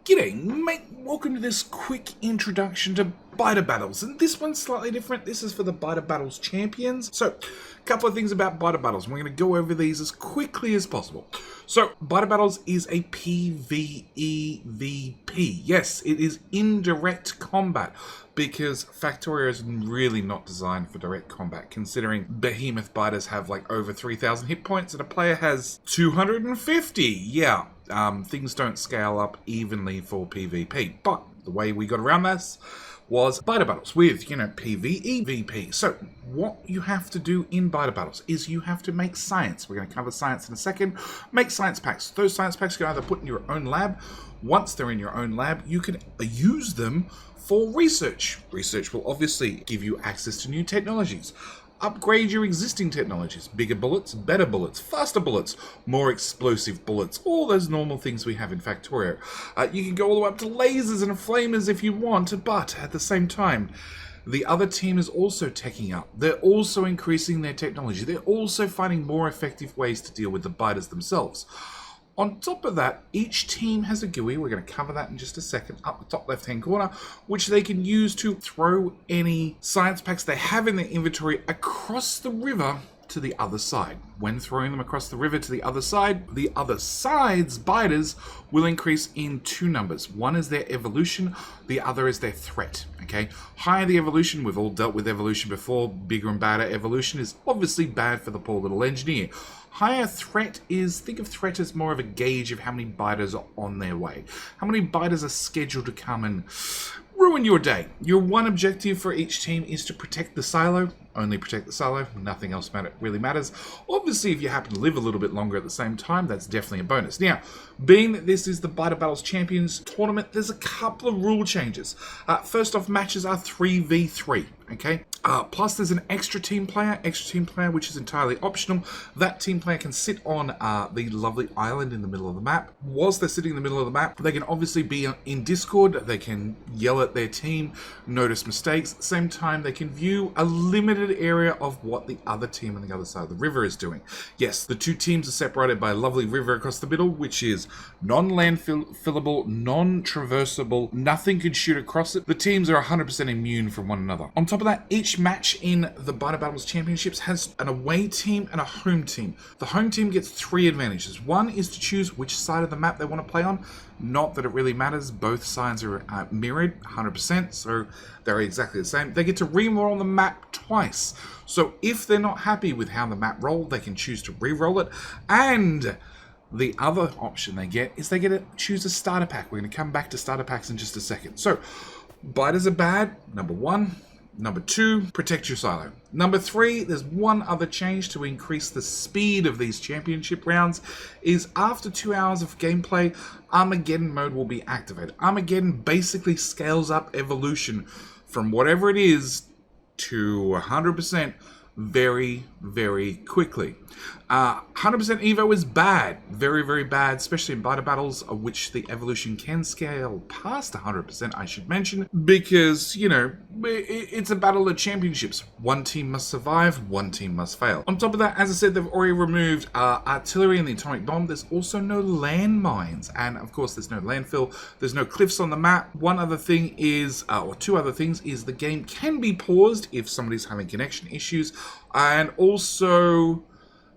G'day mate, welcome to this quick introduction to Biter Battles, and this one's slightly different. This is for the Biter Battles Champions. So, a couple of things about Biter Battles, and we're going to go over these as quickly as possible. So, Biter Battles is a PvEVP. Yes, it is indirect combat, because Factorio is really not designed for direct combat, considering behemoth biters have like over 3,000 hit points and a player has 250. Yeah, things don't scale up evenly for PvP, but the way we got around this was Biter Battles with, PvEVP. So what you have to do in Biter Battles is you have to make science. We're going to cover science in a second. Make science packs. Those science packs you can either put in your own lab. Once they're in your own lab, you can use them for research. Research will obviously give you access to new technologies. Upgrade your existing technologies. Bigger bullets, better bullets, faster bullets, more explosive bullets. All those normal things we have in Factorio. You can go all the way up to lasers and flamers if you want, but at the same time, the other team is also teching up. They're also increasing their technology. They're also finding more effective ways to deal with the biters themselves. On top of that, each team has a GUI, we're going to cover that in just a second, up the top left-hand corner, which they can use to throw any science packs they have in their inventory across the river to the other side. When throwing them across the river to the other side's biters will increase in two numbers. One is their evolution, the other is their threat. Okay, higher the evolution, we've all dealt with evolution before, bigger and badder evolution is obviously bad for the poor little engineer. Higher threat is, think of threat as more of a gauge of how many biters are on their way. How many biters are scheduled to come and ruin your day. Your one objective for each team is to protect the silo. Only protect the silo, nothing else really matters. Obviously, if you happen to live a little bit longer at the same time, that's definitely a bonus. Now, being that this is the Biter Battles Champions tournament, there's a couple of rule changes. First off, matches are 3v3, okay? Plus, there's an extra team player, which is entirely optional. That team player can sit on the lovely island in the middle of the map. Whilst they're sitting in the middle of the map, they can obviously be in Discord, they can yell at their team, notice mistakes. At the same time, they can view a limited area of what the other team on the other side of the river is doing. Yes, the two teams are separated by a lovely river across the middle, which is non-landfillable, non-traversable, nothing can shoot across it. The teams are 100% immune from one another. On top of that, each match in the Biter Battles Championships has an away team and a home team. The home team gets 3 advantages. One is to choose which side of the map they want to play on. Not that it really matters, both sides are mirrored 100%, so they're exactly the same. They get to re-roll the map twice. So if they're not happy with how the map rolled, they can choose to re-roll it. And the other option they get is they get to choose a starter pack. We're going to come back to starter packs in just a second. So, biters are bad, number 1. Number 2, protect your silo. Number 3, there's one other change to increase the speed of these championship rounds, is after 2 hours of gameplay, Armageddon mode will be activated. Armageddon basically scales up evolution from whatever it is to 100% very, very quickly. 100% Evo is bad. Very, very bad, especially in Biter Battles, of which the evolution can scale past 100%, I should mention, because, it's a battle of championships. One team must survive, one team must fail. On top of that, as I said, they've already removed artillery and the atomic bomb. There's also no landmines, and of course there's no landfill. There's no cliffs on the map. One other thing is, or two other things, is the game can be paused if somebody's having connection issues, and also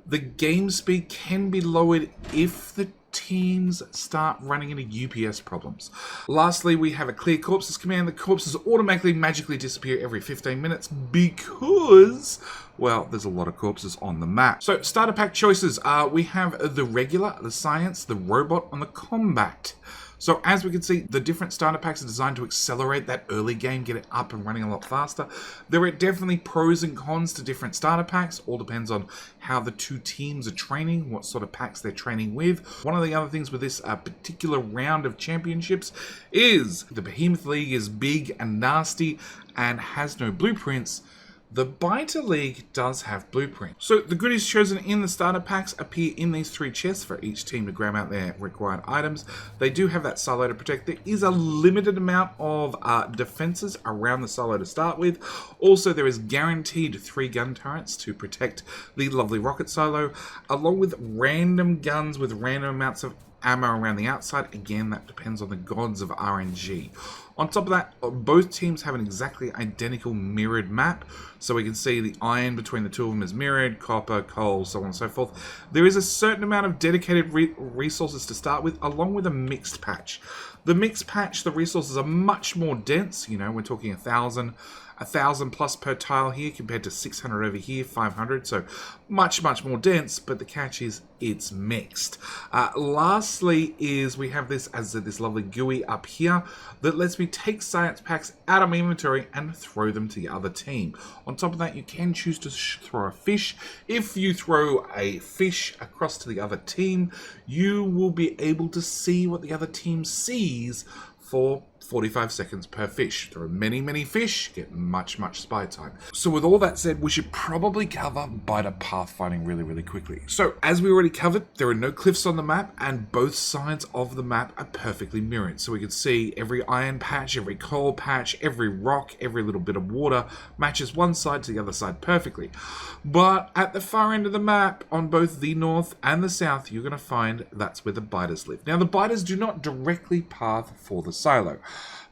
the game speed can be lowered if the teams start running into UPS problems. Lastly, we have a clear corpses command. The corpses automatically magically disappear every 15 minutes because, well, there's a lot of corpses on the map. So, starter pack choices. We have the regular, the science, the robot, and the combat. So as we can see, the different starter packs are designed to accelerate that early game, get it up and running a lot faster. There are definitely pros and cons to different starter packs. All depends on how the two teams are training, what sort of packs they're training with. One of the other things with this particular round of championships is the Behemoth League is big and nasty and has no blueprints. The Biter League does have blueprints. So the goodies chosen in the starter packs appear in these 3 chests for each team to grab out their required items. They do have that silo to protect. There is a limited amount of defenses around the silo to start with. Also, there is guaranteed 3 gun turrets to protect the lovely rocket silo, along with random guns with random amounts of ammo around the outside. Again, that depends on the gods of RNG. On top of that, both teams have an exactly identical mirrored map. So we can see the iron between the two of them is mirrored, copper, coal, so on and so forth. There is a certain amount of dedicated resources to start with, along with a mixed patch. The mixed patch, the resources are much more dense. You know, we're talking 1,000 plus per tile here compared to 600 over here, 500. So much more dense, but the catch is it's mixed. Lastly is we have this as this lovely GUI up here that lets me take science packs out of my inventory and throw them to the other team. On top of that, you can choose to throw a fish. If you throw a fish across to the other team, you will be able to see what the other team sees for 45 seconds per fish. There are many fish, get much spy time. So with all that said, we should probably cover biter pathfinding really quickly. So as we already covered, there are no cliffs on the map, and both sides of the map are perfectly mirrored. So we can see every iron patch, every coal patch, every rock, every little bit of water matches one side to the other side perfectly. But at the far end of the map, on both the north and the south, you're going to find that's where the biters live. Now the biters do not directly path for the silo,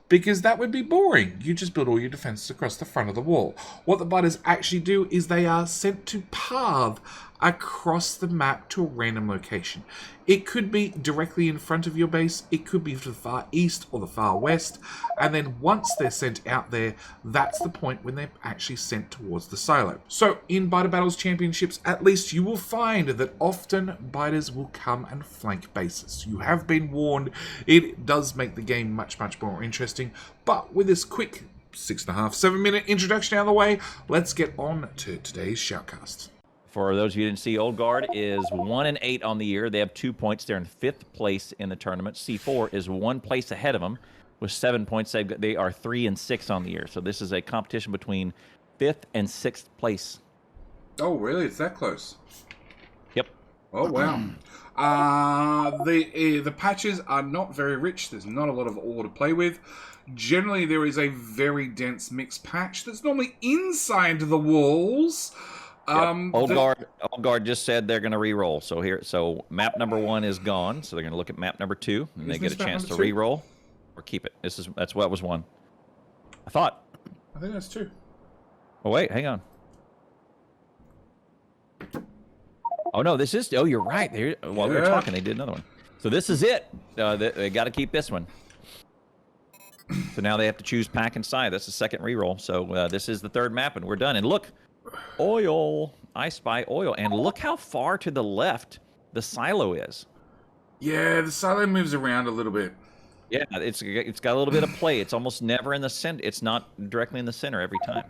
because that would be boring. You just build all your defenses across the front of the wall. What the biters actually do is they are sent to path across the map to a random location. It could be directly in front of your base, it could be to the far east or the far west, and then once they're sent out there, that's the point when they're actually sent towards the silo. So in Biter Battles Championships, at least you will find that often biters will come and flank bases. You have been warned. It does make the game much more interesting, but with this quick 6.5, 7 minute introduction out of the way, let's get on to today's shoutcast. For those of you who didn't see, Old Guard is 1-8 on the year. They have 2 points. They're in 5th place in the tournament. C4 is 1 place ahead of them with 7 points. They are 3-6 on the year. So this is a competition between 5th and 6th place. Oh, really? It's that close? Yep. Oh, wow. The patches are not very rich. There's not a lot of ore to play with. Generally, there is a very dense mixed patch that's normally inside the walls. Yep. Old Guard just said they're going to re-roll. So map number 1 is gone. So they're going to look at map number 2, and they get a chance to re-roll or keep it. That's what was 1. I think that's 2. Oh wait, hang on. Oh no, this is. Oh, you're right. While we were talking, they did another one. So this is it. They got to keep this one. So now they have to choose pack and side. That's the second re-roll. So this is the 3rd map, and we're done. And look. Oil. I spy oil. And look how far to the left the silo is. Yeah, the silo moves around a little bit. Yeah, it's got a little bit of play. It's almost never in the center. It's not directly in the center every time.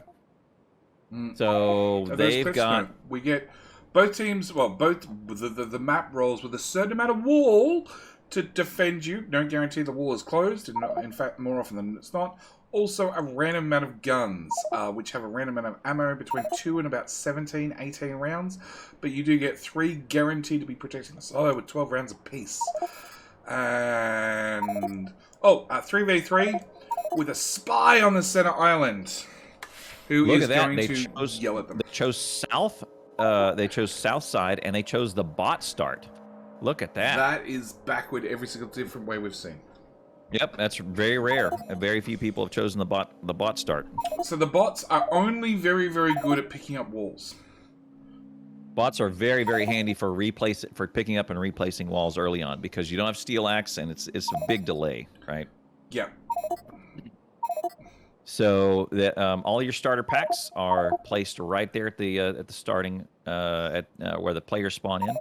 So they've got... We get both teams, well, both the map rolls with a certain amount of wall to defend you. Don't guarantee the wall is closed. In fact, more often than it's not. Also, a random amount of guns, which have a random amount of ammo between 2 and about 17, 18 rounds. But you do get 3 guaranteed to be protecting the silo with 12 rounds apiece. And... 3v3 with a spy on the center island. Who is going to yell at them. They chose south. They chose south side, and they chose the bot start. Look at that. That is backward every single different way we've seen. Yep, that's very rare. Very few people have chosen the bot start. So the bots are only very good at picking up walls. Bots are very handy for picking up and replacing walls early on, because you don't have steel axe and it's a big delay, right? Yeah. So all your starter packs are placed right there at the starting where the players spawn in.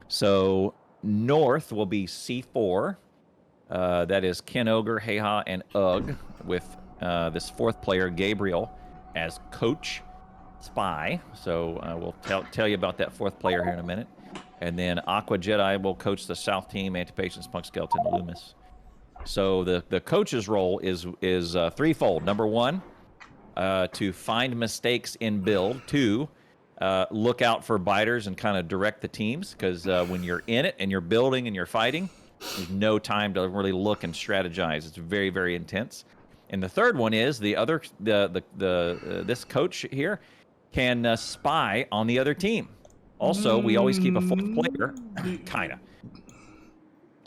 So north will be C4. That is Ken Ogre, Heha, and Ugg, with this 4th player, Gabriel, as coach spy. So we'll tell you about that 4th player here in a minute. And then Aqua Jedi will coach the south team, Antipatience, Punk Skeleton, and Loomis. So the coach's role is threefold. Number 1, to find mistakes in build. 2, look out for biters and kind of direct the teams, because when you're in it and you're building and you're fighting, there's no time to really look and strategize. It's very intense. And the 3rd one is this coach here can spy on the other team. Also, we always keep a 4th player, kinda.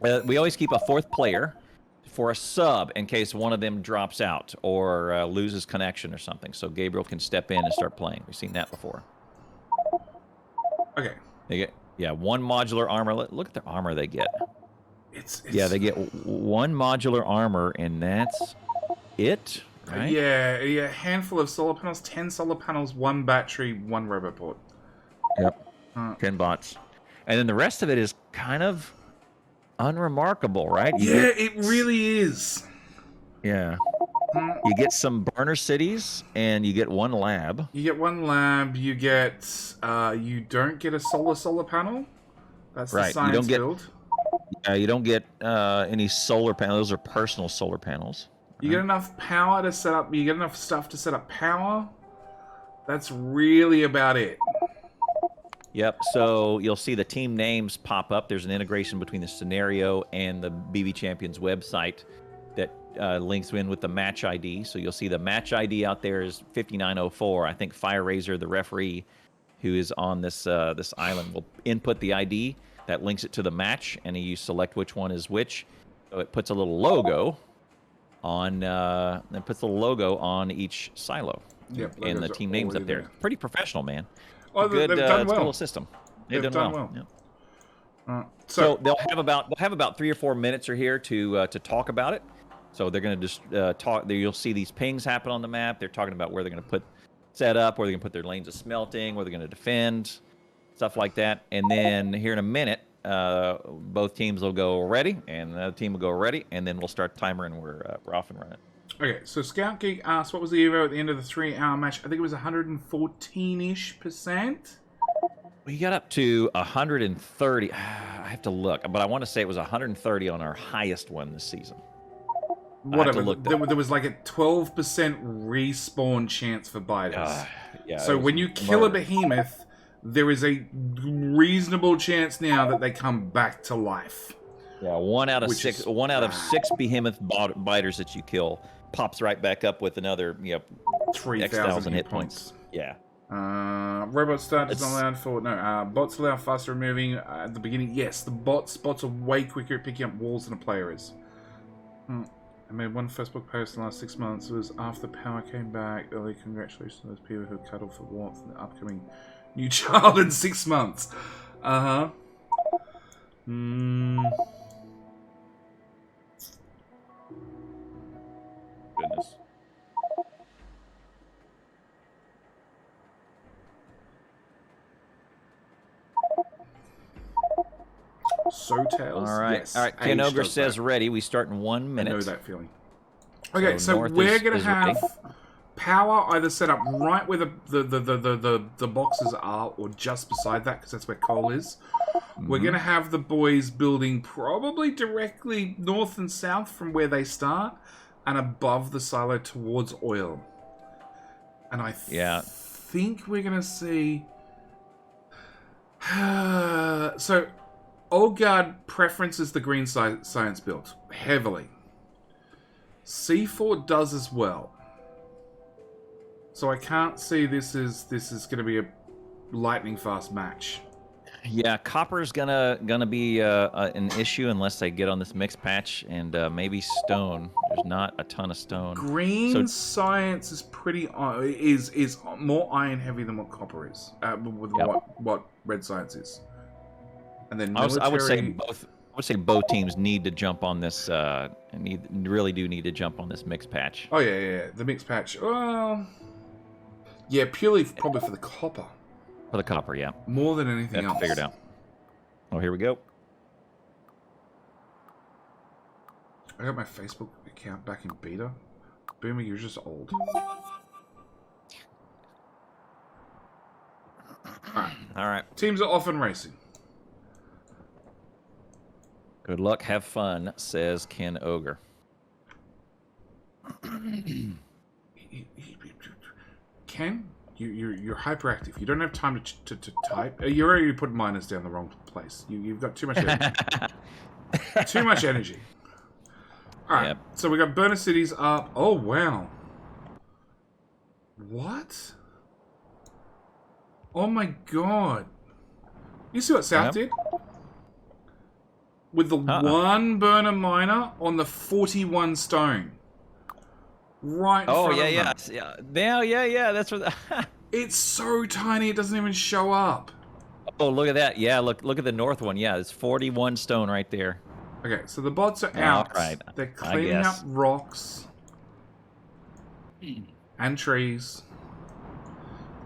We always keep a fourth player for a sub in case one of them drops out or loses connection or something. So Gabriel can step in and start playing. We've seen that before. Okay. They get one modular armor. Look at the armor they get. It's Yeah, they get one modular armor, and that's it. Right? Yeah, handful of solar panels, 10 solar panels, 1 battery, 1 robot port. Yep. 10 bots. And then the rest of it is kind of unremarkable, right? It really is. Yeah. You get some burner cities, and you get 1 lab. You get 1 lab, you get, you don't get a solar panel. That's the science build. You don't get any solar panels. Those are personal solar panels. You get enough power to set up, you get enough stuff to set up power. That's really about it. Yep, so you'll see the team names pop up. There's an integration between the scenario and the BBChampions website that links in with the match ID. So you'll see the match ID out there is 5904. I think Fire Razor, the referee who is on this this island, will input the ID that links it to the match, and you select which one is which. So it puts a little logo on each silo. Yep, and the team names up there. Pretty professional, man. Oh, good, they've done well. Little system. They've done well. Yeah. So they'll have about 3 or 4 minutes or here to talk about it. So they're going to just talk. You'll see these pings happen on the map. They're talking about where they're going to put set up, where they're going to put their lanes of smelting, where they're going to defend, stuff like that. And then here in a minute, both teams will go ready, and the other team will go ready, and then we'll start the timer, and we're off and running. Okay, so Scout Geek asked, what was the Evo at the end of the 3-hour match? I think it was 114-ish%. We got up to 130. I have to look, but I want to say it was 130 on our highest one this season. Whatever. There was like a 12% respawn chance for biters. So when you kill a behemoth, there is a reasonable chance now that they come back to life. Yeah, 1 out of 6 behemoth biters that you kill pops right back up with another 3,000 hit points. Yeah. Robot start is not allowed for bots allow faster removing at the beginning. Yes, the bots are way quicker at picking up walls than a player is. I made 1 Facebook post in the last 6 months. It was after the power came back. Early congratulations to those people who cuddled for warmth in the upcoming new child in 6 months. Goodness. Tails. All right. Yes. All right. Ken Ogre says ready. We start in 1 minute. I know that feeling. Okay, so North we're going to is have ready. power either set up right where the boxes are or just beside that, because that's where coal is. We're going to have the boys building probably directly north and south from where they start and above the silo towards oil. And I think we're going to see... So, Old Guard preferences the green science build heavily. C4 does as well. So I can't see this is going to be a lightning fast match. Yeah, copper's gonna be an issue unless they get on this mixed patch, and maybe stone. There's not a ton of stone. Green science is pretty is more iron heavy than what copper is. What red science is. And then military... I would say both teams need to jump on this. Really do need to jump on this mixed patch. Oh yeah, the mixed patch. Well, yeah, purely probably for the copper. For the copper, yeah. More than anything else. Figured out. Oh, here we go. I got my Facebook account back in beta. Boomer, you're just old. All right. Teams are off and racing. Good luck, have fun, says Ken Ogre. Ken, you're hyperactive. You don't have time to type. You already put minus down the wrong place. You've got too much energy. Too much energy. All right, so we got burner cities up. Oh wow. What? Oh my god. You see what South did? with the one burner miner on the 41 stone. Right in front of them. Yeah. That's what. It's so tiny, it doesn't even show up. Oh, look at that. Yeah, look at the north one. Yeah, it's 41 stone right there. Okay, so the bots are out. All right. They're cleaning up rocks and trees.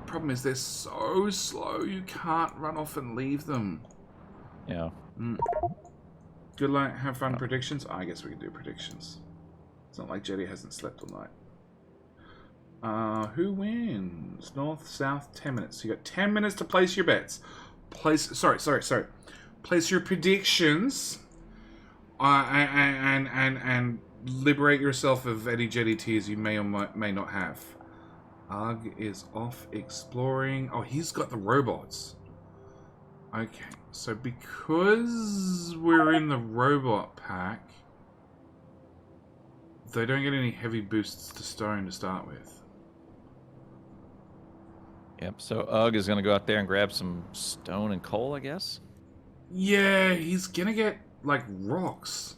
Problem is they're so slow you can't run off and leave them. Yeah. Good luck, have fun. Predictions? I guess we can do predictions. It's not like Jetty hasn't slept all night. Who wins? North, south, 10 minutes. You got 10 minutes to place your bets. Sorry. Place your predictions. And liberate yourself of any Jetty tears you may or may not have. Ugg is off exploring. Oh, he's got the robots. Okay, so because we're in the robot pack, they don't get any heavy boosts to stone to start with. Yep, so Ugg is going to go out there and grab some stone and coal, I guess? Yeah, he's going to get, like, rocks.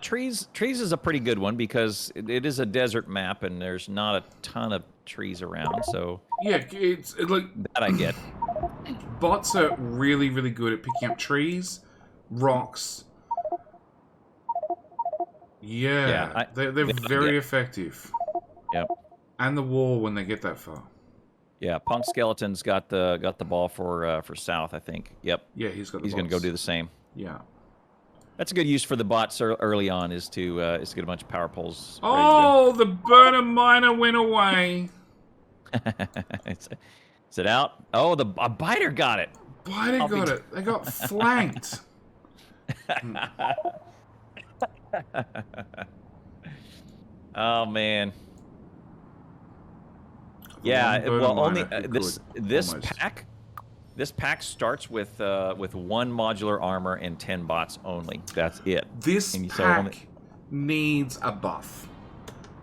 Trees is a pretty good one because it is a desert map and there's not a ton of trees around, so... Yeah, it's like... That I get. Bots are really, really good at picking up trees, rocks. Yeah, they're very effective. Yep. And the wall when they get that far. Yeah, Punk Skeleton's got the ball for South, I think. Yep. Yeah, he's got. He's going to go do the same. Yeah. That's a good use for the bots early on is to get a bunch of power poles. Oh, the burner miner went away. Is it out? Oh, a biter got it. Biter got it. They got flanked. Oh man. Yeah, well, only this pack. This pack starts with one modular armor and 10 bots only. That's it. This pack needs a buff.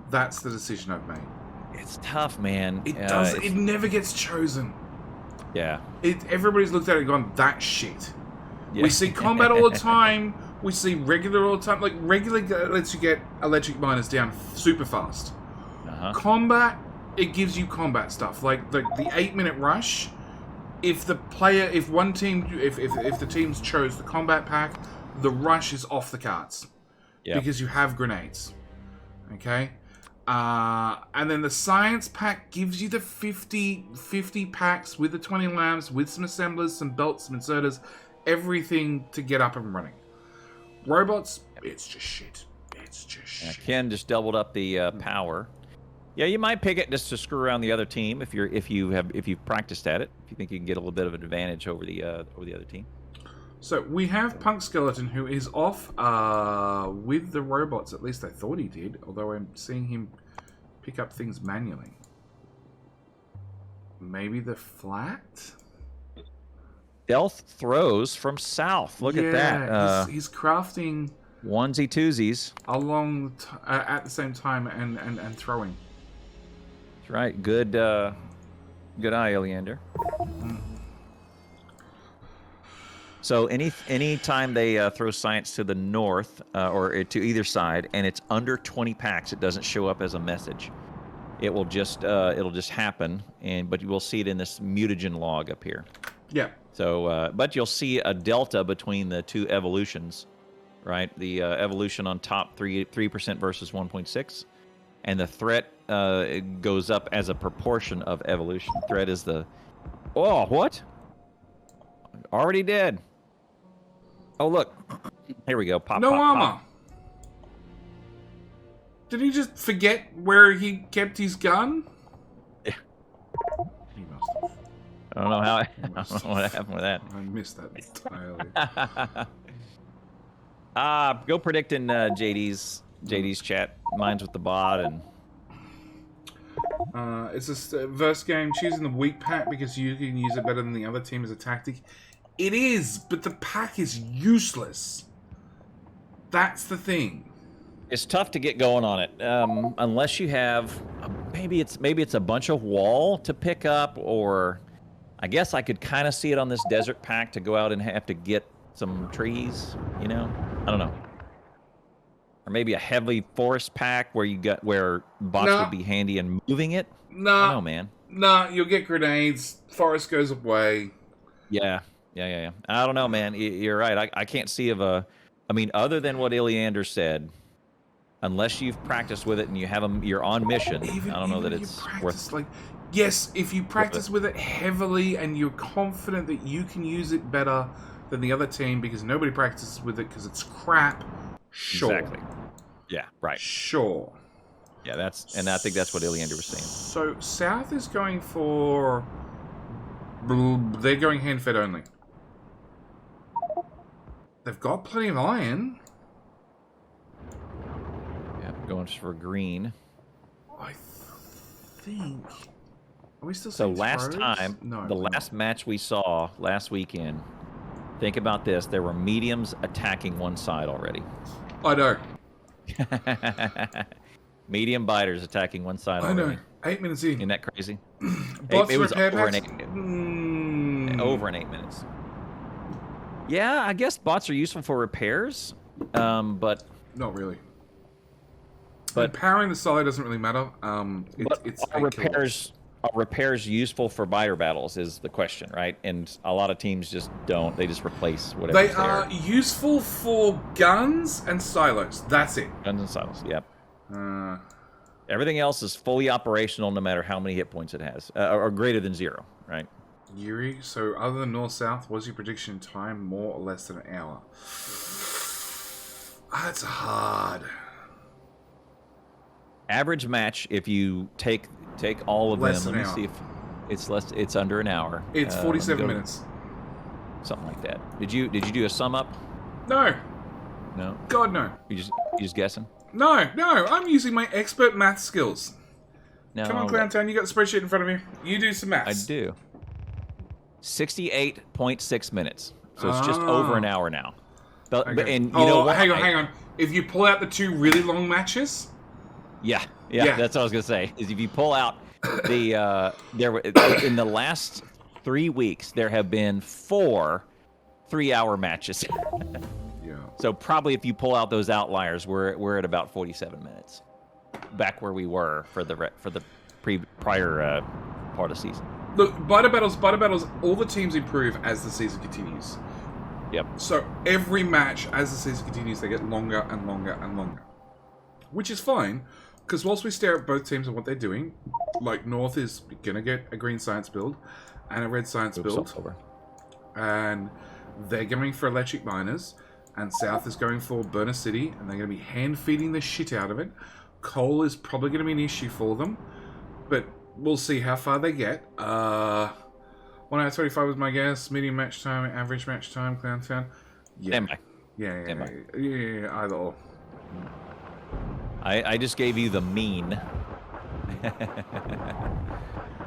That's the decision I've made. It's tough, man. It does. It never gets chosen. Yeah. Everybody's looked at it and gone, "That's shit." Yeah. We see combat all the time. We see regular all the time. Like regular lets you get electric miners down super fast. Combat, it gives you combat stuff like the 8-minute rush. If the teams chose the combat pack, the rush is off the cards because you have grenades. Okay, and then the science pack gives you the 50 packs with the 20 lamps, with some assemblers, some belts, some inserters, everything to get up and running. Robots, it's just shit. It's just shit. Ken just doubled up the power. Yeah, you might pick it just to screw around the other team if you've practiced at it. If you think you can get a little bit of an advantage over the other team. So we have Punk Skeleton, who is off with the robots. At least I thought he did. Although I'm seeing him pick up things manually. Maybe the flat. Stealth throws from south. Look at that. He's crafting onesie twosies along at the same time and throwing. That's right. Good eye, Oleander. So any time they throw science to the north or to either side, and it's under 20 packs, it doesn't show up as a message. It will just it'll just happen, but you will see it in this mutagen log up here. Yeah. So, but you'll see a delta between the two evolutions, right? The evolution on top 3% versus 1.6, and the threat it goes up as a proportion of evolution. Threat is the what? Already dead. Oh look, here we go. Pop. No pop, armor. Pop. Did he just forget where he kept his gun? Yeah. He must have. I don't know how. I don't know what happened with that. I missed that entirely. Go predict in JD's chat. Mine's with the bot and. It's a verse game. Choosing the weak pack because you can use it better than the other team as a tactic. It is, but the pack is useless. That's the thing. It's tough to get going on it unless you have maybe it's a bunch of wall to pick up, or I guess I could kind of see it on this desert pack to go out and have to get some trees, you know? I don't know. Or maybe a heavy forest pack where bots would be handy in moving it. I don't know, man. Nah, you'll get grenades. Forest goes away. Yeah. I don't know, man. You're right. I can't see I mean, other than what Iliander said, unless you've practiced with it and you're on mission, I don't know that it's worth. Yes, if you practice with it heavily and you're confident that you can use it better than the other team because nobody practices with it because it's crap. Sure. Exactly. Yeah. Right. Sure. Yeah. I think that's what Iliander was saying. So South is going for. They're going hand-fed only. They've got plenty of iron. Yeah, going for green. I think. Are we still So seeing last throws? time, No, the we're last not. match we saw last weekend, think about this. There were mediums attacking one side already. I know. Medium biters attacking one side I already. know. 8 minutes in. Isn't that crazy? Bots it was repair over packs? over in 8 minutes. Yeah, I guess bots are useful for repairs, but Not really. But powering the side doesn't really matter. It's are 8 kilowatts. repairs useful for biter battles is the question, right? And a lot of teams just don't. They just replace whatever. They are useful for guns and silos. That's it. Guns and silos. Yep. Everything else is fully operational, no matter how many hit points it has, or greater than 0, right? Yuri, so other than north-south, was your prediction time more or less than an hour? That's hard. Average match, if you take all of Less them, than let me an see if it's less. It's under an hour. It's 47 minutes. Something like that. Did you do a sum up? No. No. God, no. You just guessing? No. I'm using my expert math skills. No. Come on, Clowntown, you got the spreadsheet in front of you. You do some maths. I do. 68.6 minutes. So it's just over an hour now. But, Okay. and you know what? Hang on. If you pull out the 2 really long matches... Yeah, that's what I was gonna say. Is if you pull out the in the last 3 weeks there have been 4 3-hour matches. Yeah. So probably if you pull out those outliers, we're at about 47 minutes, back where we were for the prior part of the season. Look, biter battles. All the teams improve as the season continues. Yep. So every match, as the season continues, they get longer and longer and longer, which is fine. Because whilst we stare at both teams and what they're doing, like North is going to get a green science build and a red science build. And they're going for electric miners. And South is going for Burner City. And they're going to be hand-feeding the shit out of it. Coal is probably going to be an issue for them. But we'll see how far they get. 1 hour 25 was my guess. Medium match time, average match time, Clowntown. Yeah. Yeah, either or. I just gave you the mean. Let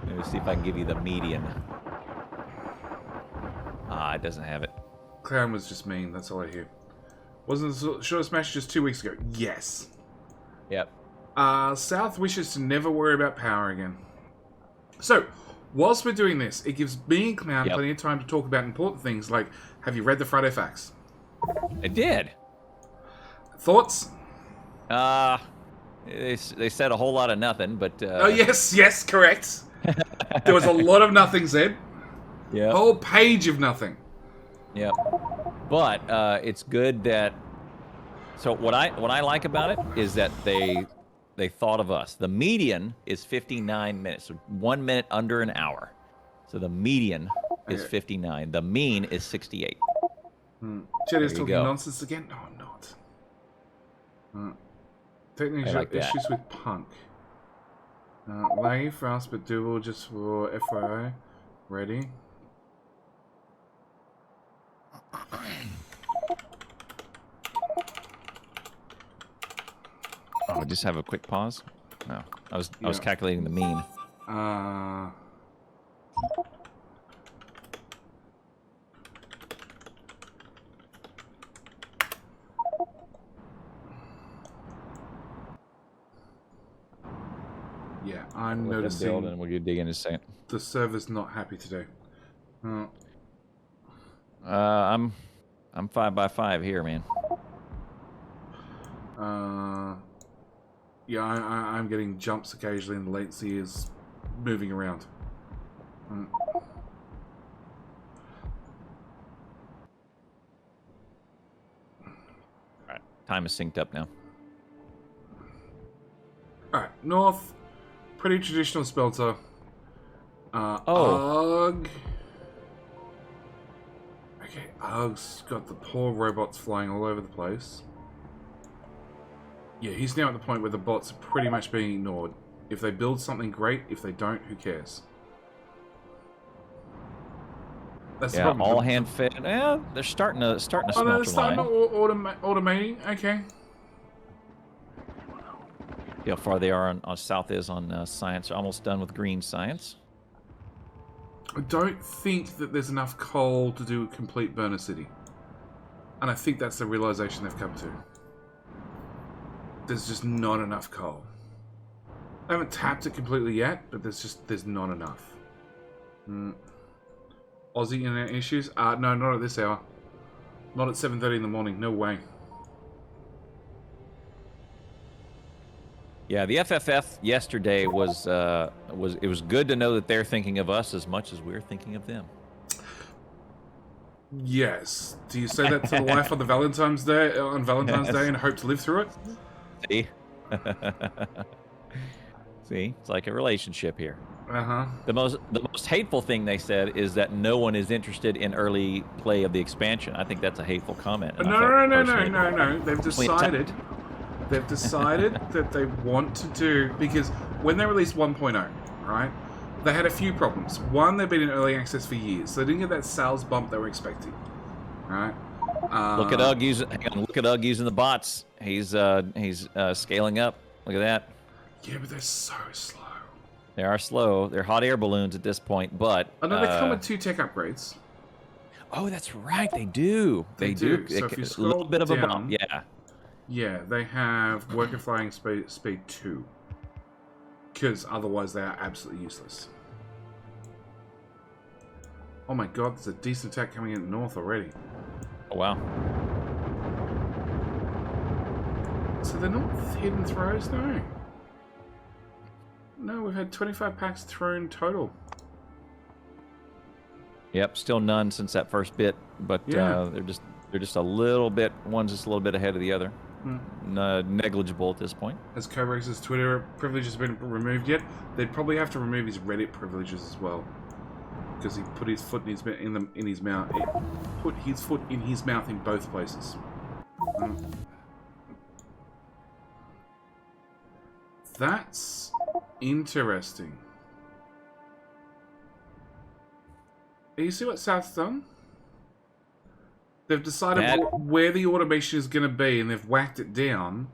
me see if I can give you the median. It doesn't have it. Clown was just mean, that's all I hear. Wasn't the shortest match just 2 weeks ago? Yes. Yep. South wishes to never worry about power again. So, whilst we're doing this, it gives me and Clown plenty of time to talk about important things like, have you read the Friday Facts? I did. Thoughts? They said a whole lot of nothing, but... Oh, yes, correct. There was a lot of nothing said. Yeah. A whole page of nothing. Yeah. But it's good that... So what I like about it is that they thought of us. The median is 59 minutes, so 1 minute under an hour. So the median is 59. The mean is 68. Chet is talking nonsense again? No, I'm not. Technical like that. issues with Punk. Laggy, fast but doable just for FYI. Ready? Oh, just have a quick pause? No. I was calculating the mean. Yeah, I'm noticing. Build and we'll dig in a second. The server's not happy today. I'm I'm 5x5 here, man. Yeah, I'm getting jumps occasionally, and the latency is moving around. Alright, time is synced up now. Alright, north. Pretty traditional spelter. Oh. Ugh. Okay, Ugh's got the poor robots flying all over the place. Yeah, he's now at the point where the bots are pretty much being ignored. If they build something, great. If they don't, who cares? That's the problem. All hand fed. Yeah, they're starting to Oh, smelter no, they're starting line. automating. Okay. See how far they are on south is on science. Almost done with green science. I don't think that there's enough coal to do a complete burner city. And I think that's the realization they've come to. There's just not enough coal. I haven't tapped it completely yet, but there's not enough. Aussie internet issues? No, not at this hour. Not at 7:30 in the morning. No way. Yeah, the FFF yesterday was good to know that they're thinking of us as much as we're thinking of them. Yes. Do you say that to the wife on Valentine's Day and hope to live through it? See? See? It's like a relationship here. Uh-huh. The most hateful thing they said is that no one is interested in early play of the expansion. I think that's a hateful comment. No. They've decided that they want to do, because when they released 1.0, right, they had a few problems. One, they've been in early access for years, so they didn't get that sales bump they were expecting. Right? Look at Ugg using. Hang on, look at Ugg using the bots. He's scaling up. Look at that. Yeah, but they're so slow. They are slow. They're hot air balloons at this point, but I know they come with 2 tech upgrades. Oh, that's right. They do. They do. So if you scroll a little bit of down, a bump. Yeah. Yeah, they have worker flying speed 2. Because otherwise they are absolutely useless. Oh my god, there's a decent attack coming in north already. Oh, wow. So they're not hidden throws? No. No, we've had 25 packs thrown total. Yep, still none since that first bit, but Yeah. they're just a little bit. One's just a little bit ahead of the other. Negligible at this point. Has Cobrex's Twitter privileges been removed yet? They'd probably have to remove his Reddit privileges as well, because he put his foot in his mouth. He put his foot in his mouth in both places. That's interesting. You see what South's done? They've decided where the automation is going to be, and they've whacked it down.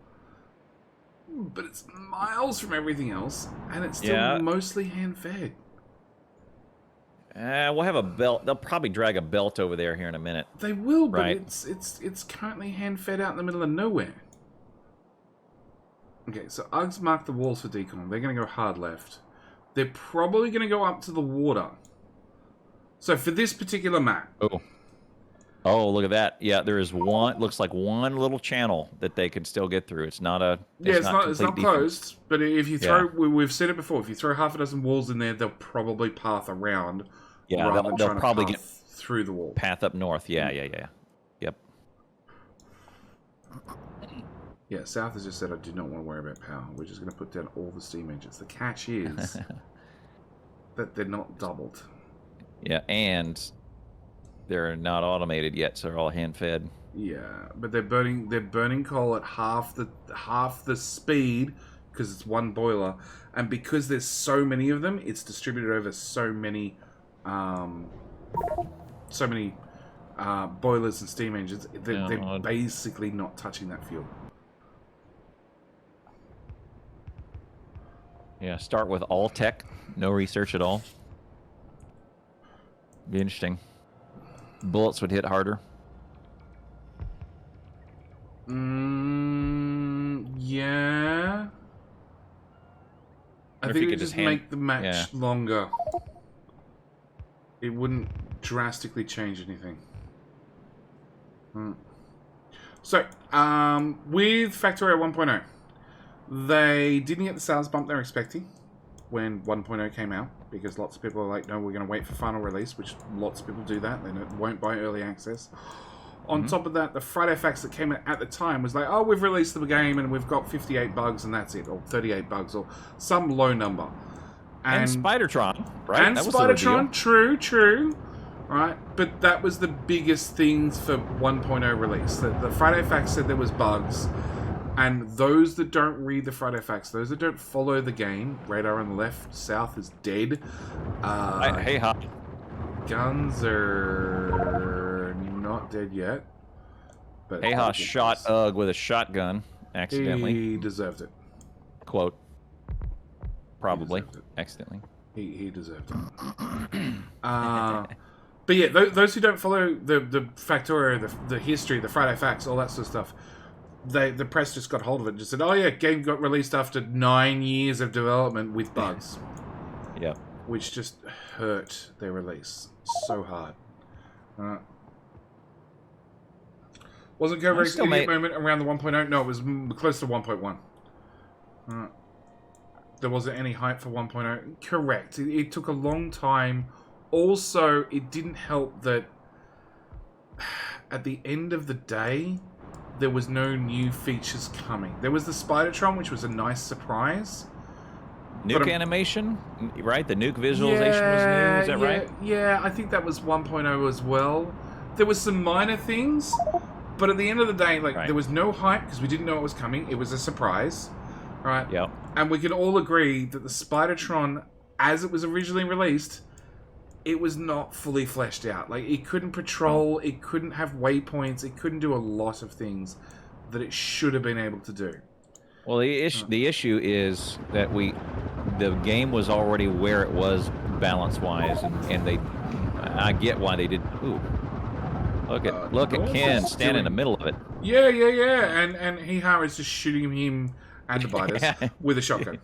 But it's miles from everything else, and it's still mostly hand-fed. We'll have a belt. They'll probably drag a belt over there here in a minute. They will, but right? it's currently hand-fed out in the middle of nowhere. Okay, so Uggs mark the walls for decon. They're going to go hard left. They're probably going to go up to the water. So for this particular map... Oh, look at that. Yeah, there is one, looks like one little channel that they could still get through. It's not a... it's not closed, but if you throw... We've said it before, if you throw half a dozen walls in there, they'll probably path around. Yeah, they'll probably get through the wall. Path up north. Yeah. Yep. Yeah, South has just said, I do not want to worry about power. We're just going to put down all the steam engines. The catch is that they're not doubled. Yeah, and... they're not automated yet, so they're all hand-fed. Yeah, but they're burning coal at half the speed because it's one boiler, and because there's so many of them, it's distributed over so many boilers and steam engines. They're basically not touching that fuel. Yeah, start with all tech, no research at all. Be interesting. Bullets would hit harder. Yeah. I think it would just make the match longer. It wouldn't drastically change anything. So, with Factorio 1.0, they didn't get the sales bump they're expecting when 1.0 came out, because lots of people are like, no, we're going to wait for final release, which lots of people do that. They won't buy early access. On top of that, the Friday facts that came out at the time was like, oh, we've released the game and we've got 58 bugs and that's it, or 38 bugs, or some low number. And Spidertron, right? And Spidertron, true. Right, but that was the biggest things for 1.0 release. The Friday facts said there was bugs, and those that don't read the Friday facts, those that don't follow the game, radar on the left, south is dead. Hey, hi. Guns are not dead yet. But Hey, shot Ugg with a shotgun accidentally. He deserved it. Quote. Probably accidentally. He deserved it. But yeah, those who don't follow the Factorio, the history, the Friday facts, all that sort of stuff, the press just got hold of it and just said, oh yeah, game got released after 9 years of development with bugs. Yep. Which just hurt their release so hard. Wasn't Kovacs idiot moment around the 1.0? No, it was close to 1.1. There wasn't any hype for 1.0. Correct. It took a long time. Also, it didn't help that at the end of the day, there was no new features coming. There was the Spidertron, which was a nice surprise. Nuke animation, right? The nuke visualization was new, is that right? Yeah, I think that was 1.0 as well. There was some minor things, but at the end of the day, there was no hype because we didn't know it was coming. It was a surprise, right? Yep. And we can all agree that the Spidertron, as it was originally released, it was not fully fleshed out. Like, it couldn't patrol, it couldn't have waypoints, it couldn't do a lot of things that it should have been able to do. Well, the issue is that the game was already where it was balance-wise, and I get why they did. Ooh, look at Ken standing in the middle of it. Yeah, and Hee-Ha is just shooting him and the biters with a shotgun,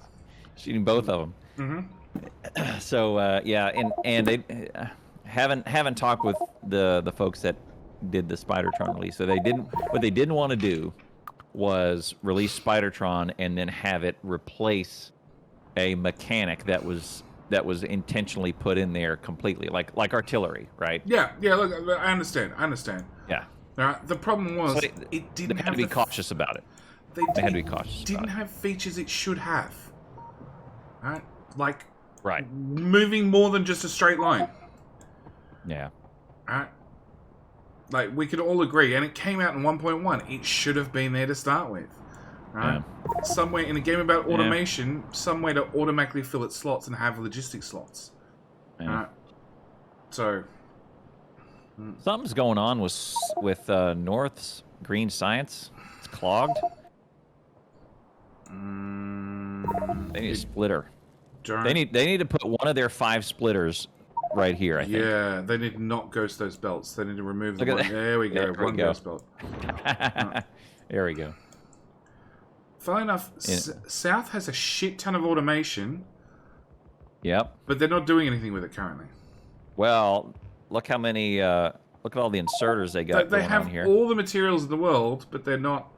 shooting both of them. So yeah, and they haven't talked with the folks that did the Spidertron release. So what they didn't want to do was release Spidertron and then have it replace a mechanic that was intentionally put in there completely, like artillery, right? Yeah. Look, I understand. Yeah. The problem was so it didn't have to be cautious about it. They had to be cautious. Didn't have features it should have. Right? Like. Right. Moving more than just a straight line. Yeah. Right? Like, we could all agree, and it came out in 1.1. It should have been there to start with. Right? Yeah. Somewhere in a game about automation, some way to automatically fill its slots and have logistics slots. Yeah. Right? So. Something's going on with North's green science. It's clogged. They need a splitter. They need to put one of their 5 splitters right here, I think. Yeah, they need to not ghost those belts. They need to remove the one. There we go. One ghost belt. There we go. Funnily enough, South has a shit ton of automation. Yep. But they're not doing anything with it currently. Well, look how many. Look at all the inserters they got going on here. They have all the materials in the world, but they're not.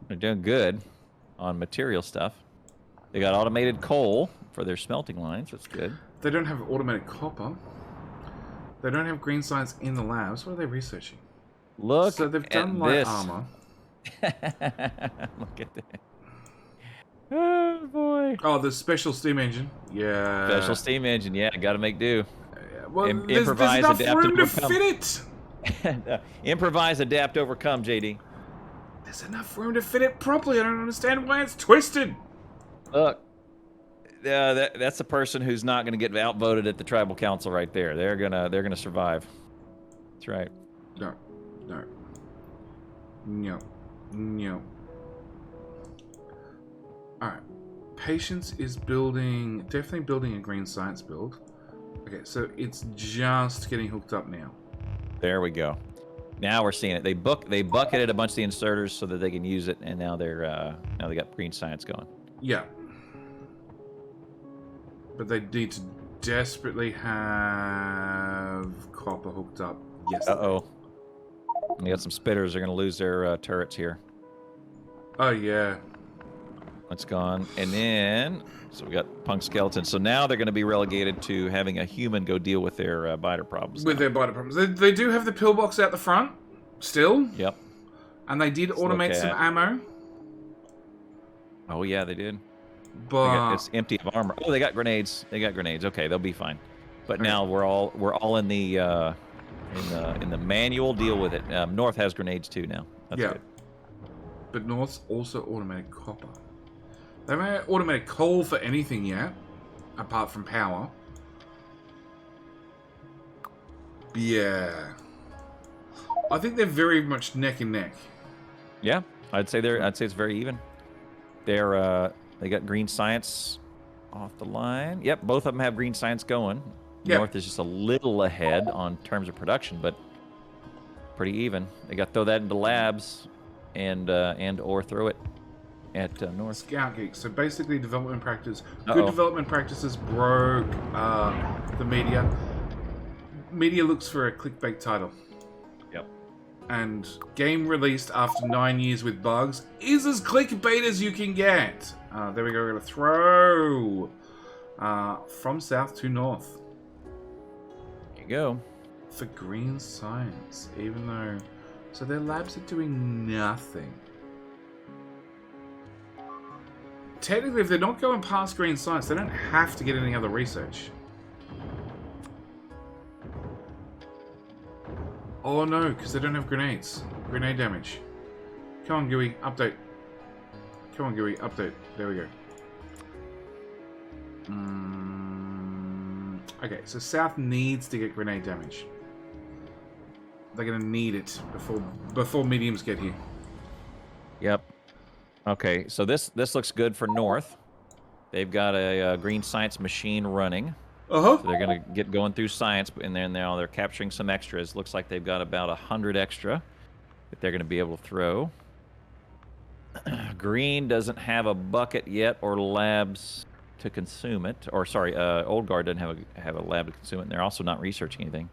They're doing good on material stuff. They got automated coal for their smelting lines. That's good. They don't have automated copper. They don't have green science in the labs. What are they researching? Look so they've done light this. armor. Look at that. Oh, boy. Oh, the special steam engine. Yeah. Special steam engine. Yeah, got to make do. Well, improvise, there's enough adapt, room overcome. To fit it. Improvise, adapt, overcome, JD. There's enough room to fit it properly. I don't understand why it's twisted. Look, that's the person who's not going to get outvoted at the tribal council right there. They're gonna survive. That's right. No. All right. Patience is definitely building a green science build. Okay, so it's just getting hooked up now. There we go. Now we're seeing it. They bucketed a bunch of the inserters so that they can use it, and now they got green science going. Yeah. But they need to desperately have copper hooked up. Yes. Uh-oh. We got some spitters. They're going to lose their turrets here. Oh, yeah. That's gone. And then, so we got punk skeletons. So now they're going to be relegated to having a human go deal with their biter problems. With their biter problems. They do have the pillbox out the front, still. Yep. And they did automate some ammo. Oh, yeah, they did. But it's empty of armor. Oh, they got grenades. They got grenades. Okay, they'll be fine. But now we're all in the manual deal with it. North has grenades too now. That's good. But North's also automated copper. They haven't automated coal for anything yet, apart from power. Yeah. I think they're very much neck and neck. Yeah, I'd say it's very even. They got green science off the line. Yep, both of them have green science going. Yep. North is just a little ahead on terms of production, but pretty even. They got to throw that into labs and or throw it at North. Scout Geek. So basically, development practice. Good development practices broke the media. Media looks for a clickbait title. Yep. And game released after 9 years with bugs is as clickbait as you can get. There we go. We're going to throw from south to north. There you go. For green science, even though... So their labs are doing nothing. Technically, if they're not going past green science, they don't have to get any other research. Oh no, because they don't have grenades. Grenade damage. Come on, Gooey, update. Come on, Gooey, update. There we go. Okay, so South needs to get grenade damage. They're gonna need it before mediums get here. Yep. Okay, so this looks good for North. They've got a green science machine running. Uh-huh. So they're going to get going through science, and then now they're capturing some extras. Looks like they've got about 100 extra that they're going to be able to throw. Green doesn't have a bucket yet or labs to consume it. Or, sorry, Old Guard doesn't have a lab to consume it, and they're also not researching anything.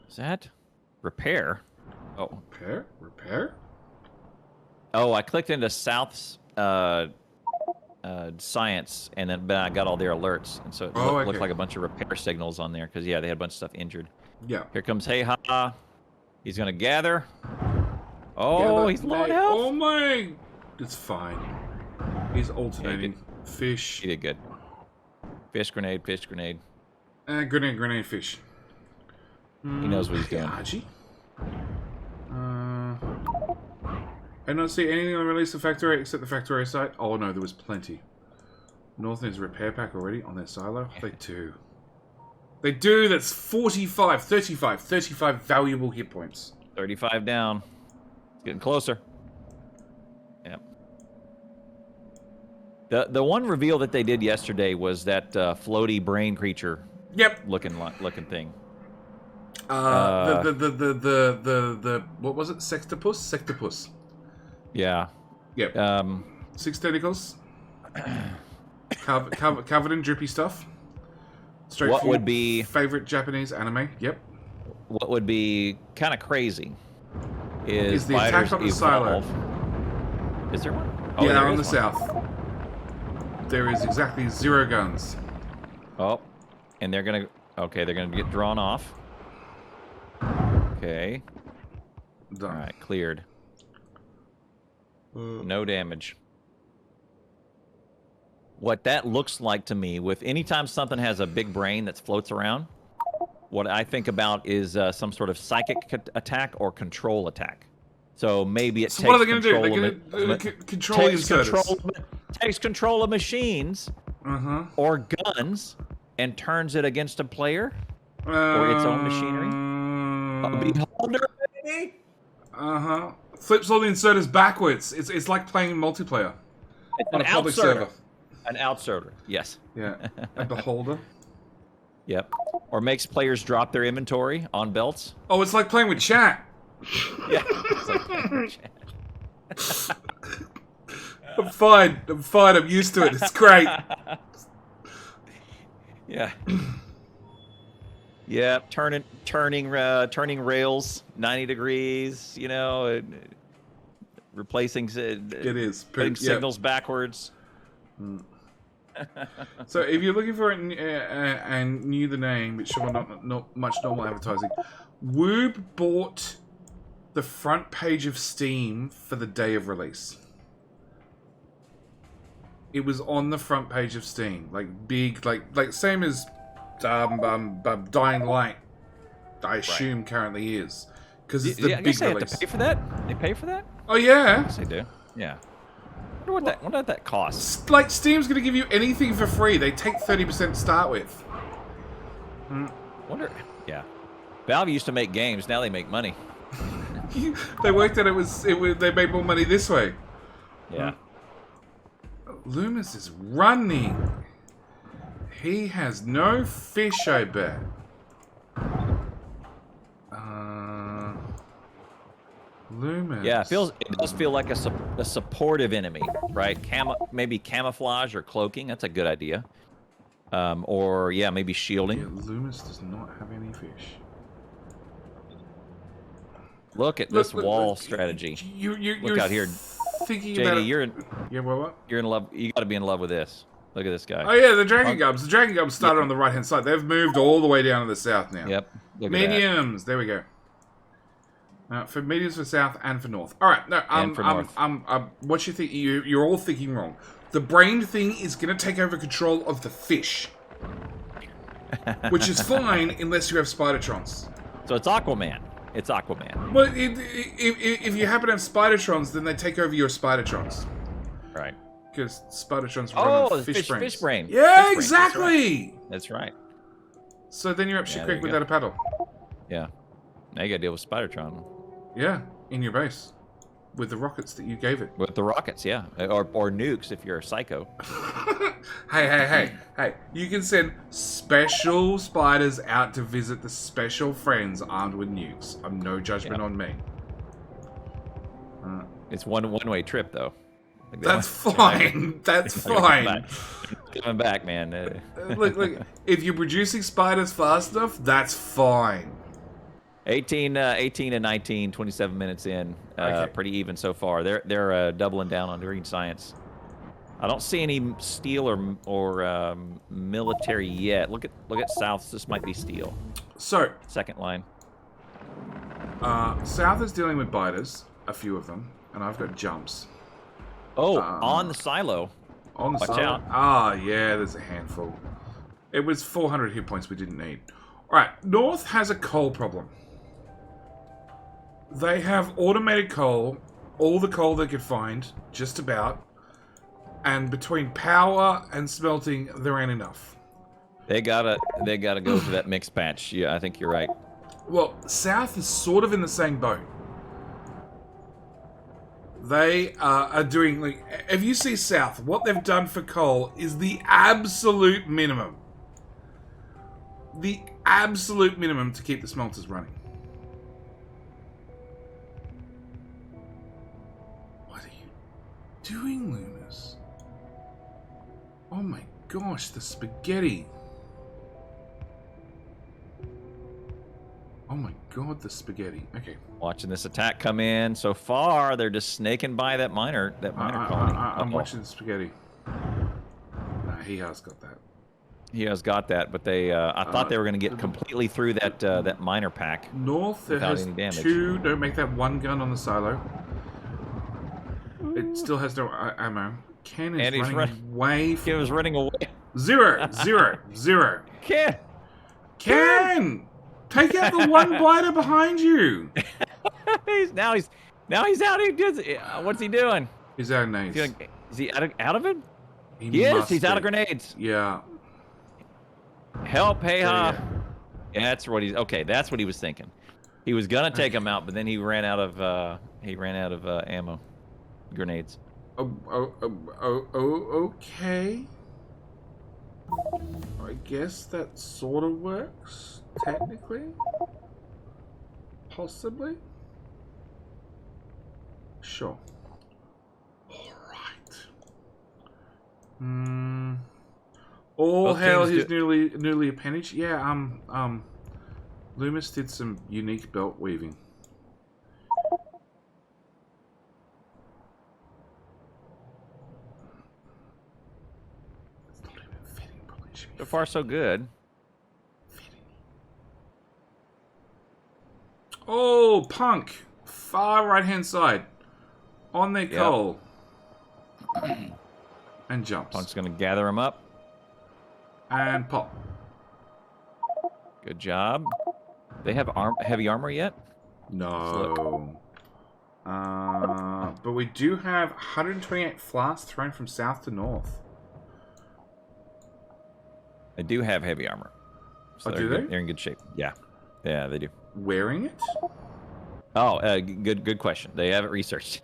Is that repair? Oh. Repair? Oh, I clicked into South's science, and then I got all their alerts, and so it looked like a bunch of repair signals on there, because, yeah, they had a bunch of stuff injured. Yeah. Here comes Hey Ha. He's going to gather. Oh, he's low on health. Oh, my... It's fine. He's alternating. Fish. He did good. Fish grenade, fish grenade. Grenade, fish. He knows what he's doing. Archie? I don't see anything on the release of Factorio except the Factorio site. Oh no, there was plenty. North needs a repair pack already on their silo. They do. They do. That's 35 valuable hit points. 35 down. It's getting closer. Yep. The one reveal that they did yesterday was that floaty brain creature. Yep. Looking thing. The what was it? Sextopus. Yeah. Yep. 6 tentacles. Covered in drippy stuff. Straight what would be favorite Japanese anime? Yep. What would be kind of crazy is the attack on the silo. Is there one? Oh, yeah, on the south. There is exactly 0 guns. Oh, and they're gonna get drawn off. Okay. Done. All right, cleared. No damage. What that looks like to me, with anytime something has a big brain that floats around, what I think about is some sort of psychic attack or control attack. So maybe it takes what are they going to do? They're going to takes control of machines or guns and turns it against a player or its own machinery. A beholder, baby. Flips all the inserters backwards. It's like playing multiplayer on a public server. An outserter, yes. Yeah, a beholder. Yep. Or makes players drop their inventory on belts. Oh, it's like playing with chat. Yeah. It's like playing with chat. I'm fine. I'm used to it. It's great. Yeah. Yeah, turning rails 90 degrees, you know, replacing It is. putting Yep. signals backwards. So if you're looking for it and knew the name, which saw not much normal advertising, Woob bought the front page of Steam for the day of release. It was on the front page of Steam, like big, like same as Dying Light. I assume currently is because it's the I big guess they release. have to pay for that. They pay for that. Oh yeah. Yes, they do. Yeah. I wonder what that costs. Like Steam's going to give you anything for free. They take 30% to start with. Wonder. Yeah. Valve used to make games. Now they make money. They worked out it was they made more money this way. Yeah. Loomis is running. He has no fish, I bet. Loomis. Yeah, it does feel like a supportive enemy, right? Maybe camouflage or cloaking. That's a good idea. Or yeah, maybe shielding. Yeah, Loomis does not have any fish. Look at this wall strategy. You're Look out here, thinking JD. about it. You're what? You're in love. You got to be in love with this. Look at this guy. Oh yeah, the Dragon Gubs. The Dragon Gubs started on the right hand side. They've moved all the way down to the south now. Yep. Look Mediums. There we go. For mediums for south and for north. All right. No. What you think? You're all thinking wrong. The brain thing is going to take over control of the fish, which is fine unless you have Spidertrons. So it's Aquaman. It's Aquaman. Well, if you happen to have Spidertrons, then they take over your Spidertrons. Right. Because Spidertrons run on fish brains. Fish brain. Yeah, fish exactly. Brain. That's right. So then you're up shit creek without a paddle. Yeah. Now you got to deal with Spidertron. Yeah, in your base. With the rockets that you gave it. With the rockets, yeah. Or nukes if you're a psycho. Hey. You can send special spiders out to visit the special friends armed with nukes. No judgment on me. It's one-way trip, though. Like that's fine. That's fine. Coming back, man. Look. If you're producing spiders fast enough, that's fine. 18 and 19, 27 minutes in. Okay. Pretty even so far. They're doubling down on green science. I don't see any steel or military yet. Look at south. This might be steel. So second line. South is dealing with biters, a few of them, and I've got jumps. Oh, on the silo. On the Watch silo. out. Ah, yeah. There's a handful. It was 400 hit points we didn't need. All right. North has a coal problem. They have automated coal, all the coal they could find, just about. And between power and smelting, there ain't enough. They gotta go to that mixed patch. Yeah, I think you're right. Well, South is sort of in the same boat. They are doing, like, if you see South, what they've done for coal is the absolute minimum. The absolute minimum to keep the smelters running. What are you doing, Lunas? Oh my gosh, the spaghetti. Oh my god, the spaghetti. Okay. Watching this attack come in. So far, they're just snaking by that miner colony. I'm watching the spaghetti. Nah, he has got that. He has got that, but they. I thought they were going to get completely through that miner pack. North without has any damage. 2. Don't make that one gun on the silo. It still has no ammo. Ken is running away. Ken was running away. 0, 0, 0. Ken! Take out the one biter behind you. Now he's out. What's he doing? He's out of nades. Is he out of it? He is. He's out of grenades. Yeah. Help! Hey ha! Yeah, that's what he's. Okay, that's what he was thinking. He was gonna take him out, but then he ran out of ammo, grenades. Okay. I guess that sort of works. Technically? Possibly? Sure. Alright. All Both hail teams his newly appendage. Yeah, Loomis did some unique belt weaving. It's not even fitting properly. It should be So far, so good. fitting. Oh, Punk! Far right-hand side. On their coal. And jumps. Punk's going to gather him up. And pop. Good job. They have heavy armor yet? No. But we do have 128 flasks thrown from south to north. They do have heavy armor. So Oh, do they? They're in good shape. Yeah. Yeah, they do. Wearing it? Oh, good question. They have it researched.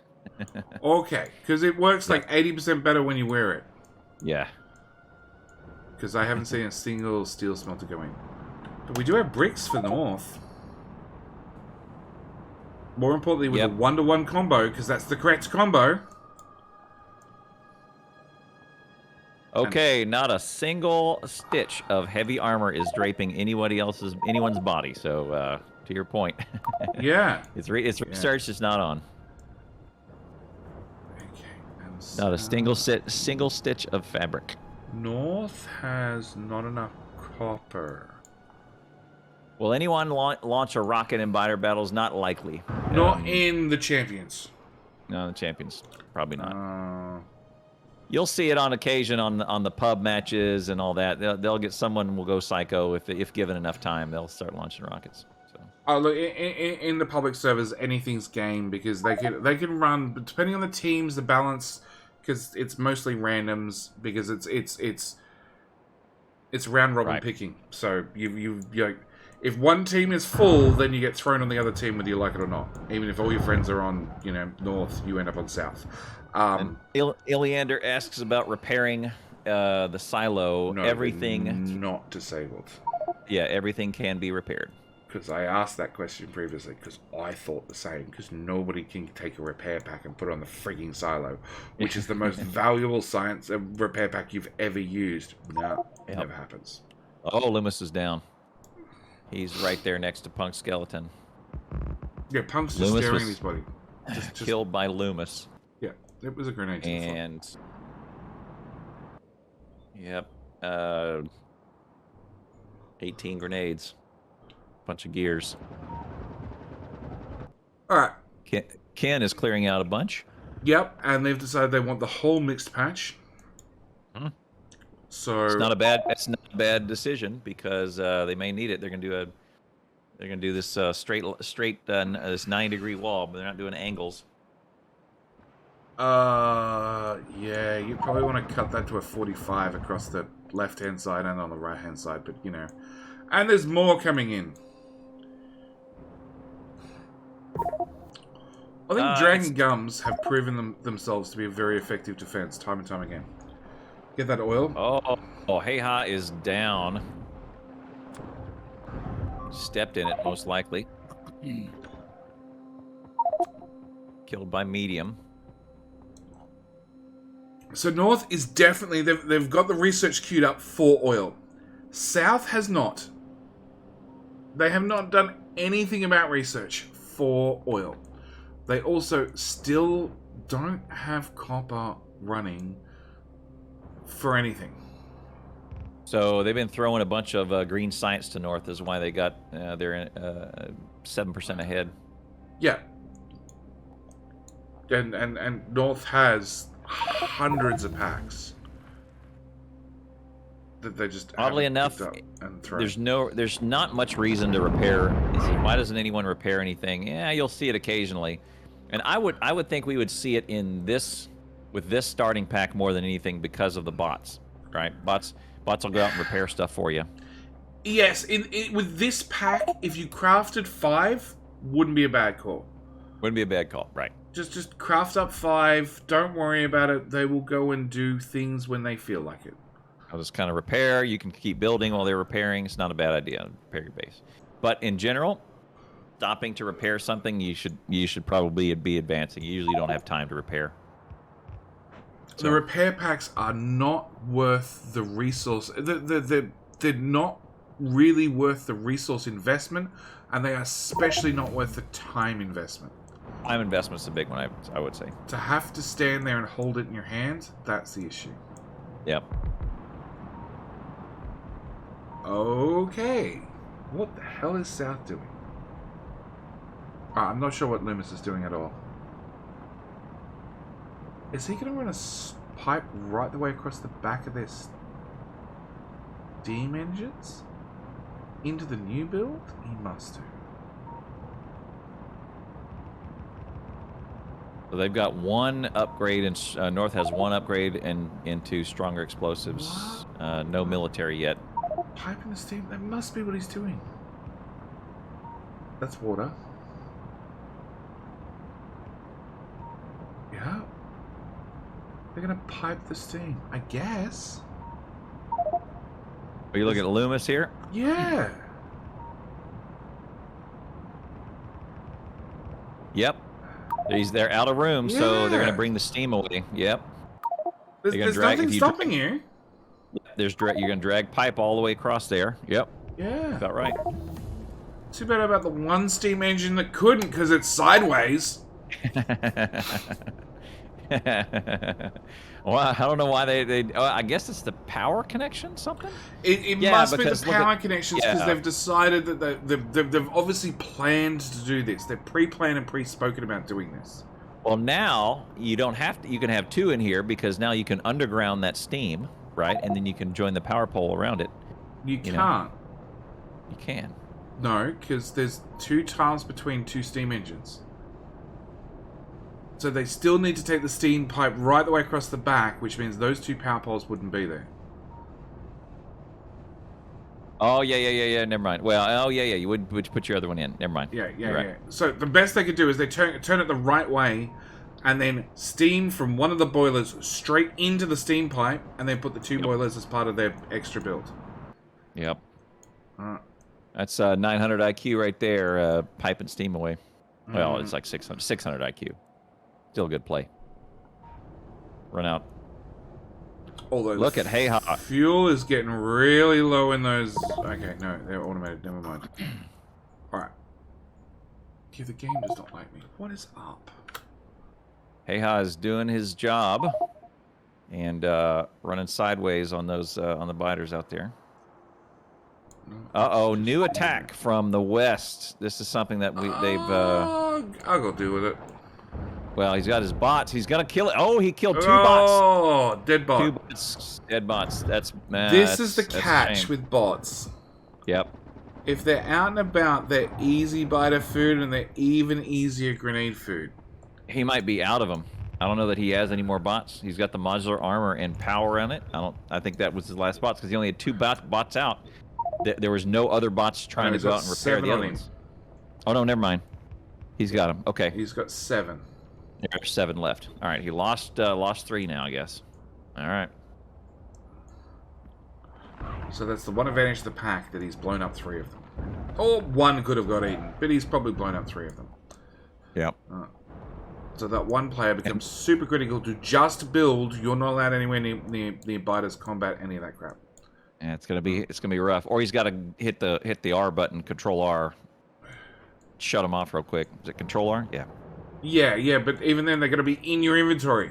Okay, because it works like 80% better when you wear it. Yeah. Because I haven't seen a single steel smelter go in. But we do have bricks for north. More importantly, with a 1-to-1 combo, because that's the correct combo. Okay, not a single stitch of heavy armor is draping anyone's body. So, to your point, Yeah. it's researched. It's not on. Okay. And Not a single stitch of fabric. north has not enough copper. Will anyone launch a rocket in biter battles? Not likely. Not in the champions. No, the champions probably not. Uh, You'll see it on occasion on the pub matches and all that. They'll get someone will go psycho if given enough time. They'll start launching rockets. So. Oh, look, in the public servers, anything's game because they can run, but depending on the teams, the balance, because it's mostly randoms because it's round robin picking. So you if one team is full, then you get thrown on the other team whether you like it or not. Even if all your friends are on north, you end up on south. Iliander asks about repairing the silo. No, everything not disabled. Yeah, everything can be repaired. Because I asked that question previously, because I thought the same, because nobody can take a repair pack and put it on the frigging silo, which is the most valuable repair pack you've ever used. No, it never happens. Oh, Loomis is down. He's right there next to Punk's skeleton. Yeah, Punk's just staring at his body. Just killed by Loomis. Yeah, it was a grenade. And... Yep. 18 grenades. Bunch of gears. Alright. Ken is clearing out a bunch. Yep, and they've decided they want the whole mixed patch. So it's not a bad decision because they may need it. They're gonna do this straight this 9-degree wall, but they're not doing angles. Yeah, you probably want to cut that to a 45 across the left-hand side and on the right-hand side, but and there's more coming in. I think Dragon Gums have proven themselves to be a very effective defense time and time again. Get that oil. Oh, Heiha is down. Stepped in it, most likely. Killed by medium. So North is definitely... They've got the research queued up for oil. South has not. They have not done anything about research for oil. They also still don't have copper running for anything. So they've been throwing a bunch of green science to North. Is why they got they're 7% ahead. Yeah. And North has hundreds of packs that they just oddly enough there's not much reason to repair. Why doesn't anyone repair anything? Yeah, you'll see it occasionally, and I would think we would see it with this starting pack more than anything because of the bots, right? Bots will go out and repair stuff for you. Yes, with this pack, if you crafted 5, wouldn't be a bad call. Wouldn't be a bad call, right? Just craft up 5. Don't worry about it. They will go and do things when they feel like it. I'll just kind of repair. You can keep building while they're repairing. It's not a bad idea. Repair your base. But in general, stopping to repair something, you should probably be advancing. You usually don't have time to repair. So. The repair packs are not worth the resource. They're not really worth the resource investment, and they are especially not worth the time investment. Time investment's a big one, I would say. To have to stand there and hold it in your hand, that's the issue. Yep. Okay. What the hell is South doing? I'm not sure what Loomis is doing at all. Is he going to run a pipe right the way across the back of their steam engines? Into the new build? He must do. So they've got one upgrade, and North has one upgrade into stronger explosives. No military yet. Pipe in the steam? That must be what he's doing. That's water. Yeah. They're going to pipe the steam, I guess. Are you looking at Loomis here? Yeah. Yep. They're out of room, so they're Yeah. going to bring the steam away. Yep. There's nothing stopping you. You're going to drag pipe all the way across there. Yep. Yeah. About right. Too bad about the one steam engine that couldn't because it's sideways. Well, I don't know why they I guess it's the power connection, something? It must be the power connections because they've decided that they've obviously planned to do this. They've pre-planned and pre-spoken about doing this. Well, now you don't have to. You can have two in here because now you can underground that steam, right? And then you can join the power pole around it. You can't. You can. No, because there's 2 tiles between 2 steam engines. So they still need to take the steam pipe right the way across the back, which means those 2 power poles wouldn't be there. Oh, yeah. Never mind. Well, oh, yeah. You would put your other one in. Never mind. Yeah. So the best they could do is they turn it the right way, and then steam from one of the boilers straight into the steam pipe, and then put the 2 boilers as part of their extra build. Yep. That's 900 IQ right there, pipe and steam away. Well, it's like 600 IQ. Still a good play. Run out. Although look at Hey-Ha. Fuel is getting really low in those. Okay, no, they're automated. Never mind. Alright. Yeah, the game does not like me. What is up? Hey-Ha is doing his job and running sideways on those on the biters out there. Uh-oh, new attack from the west. This is something that they've... I'll go deal with it. Well, he's got his bots. He's gonna kill it. Oh, he killed 2 bots. Oh, dead bot. 2 bots. Dead bots. That's This is the catch with bots. Yep. If they're out and about, they're easy biter food and they're even easier grenade food. He might be out of them. I don't know that he has any more bots. He's got the modular armor and power on it. I think that was his last bots because he only had 2 bots out. There was no other bots trying to go out and repair the other ones. Oh no, never mind. He's got them. Okay. He's got 7. There are 7 left. All right, he lost 3 now, I guess. All right. So that's the one advantage of the pack, that he's blown up 3 of them. Or 1 could have got eaten, but he's probably blown up 3 of them. Yep. So that one player becomes super critical to just build. You're not allowed anywhere near biters, combat, any of that crap. Yeah, it's gonna be rough. Or he's got to hit the R button, Control R. Shut him off real quick. Is it Control R? Yeah. Yeah, but even then, they're going to be in your inventory.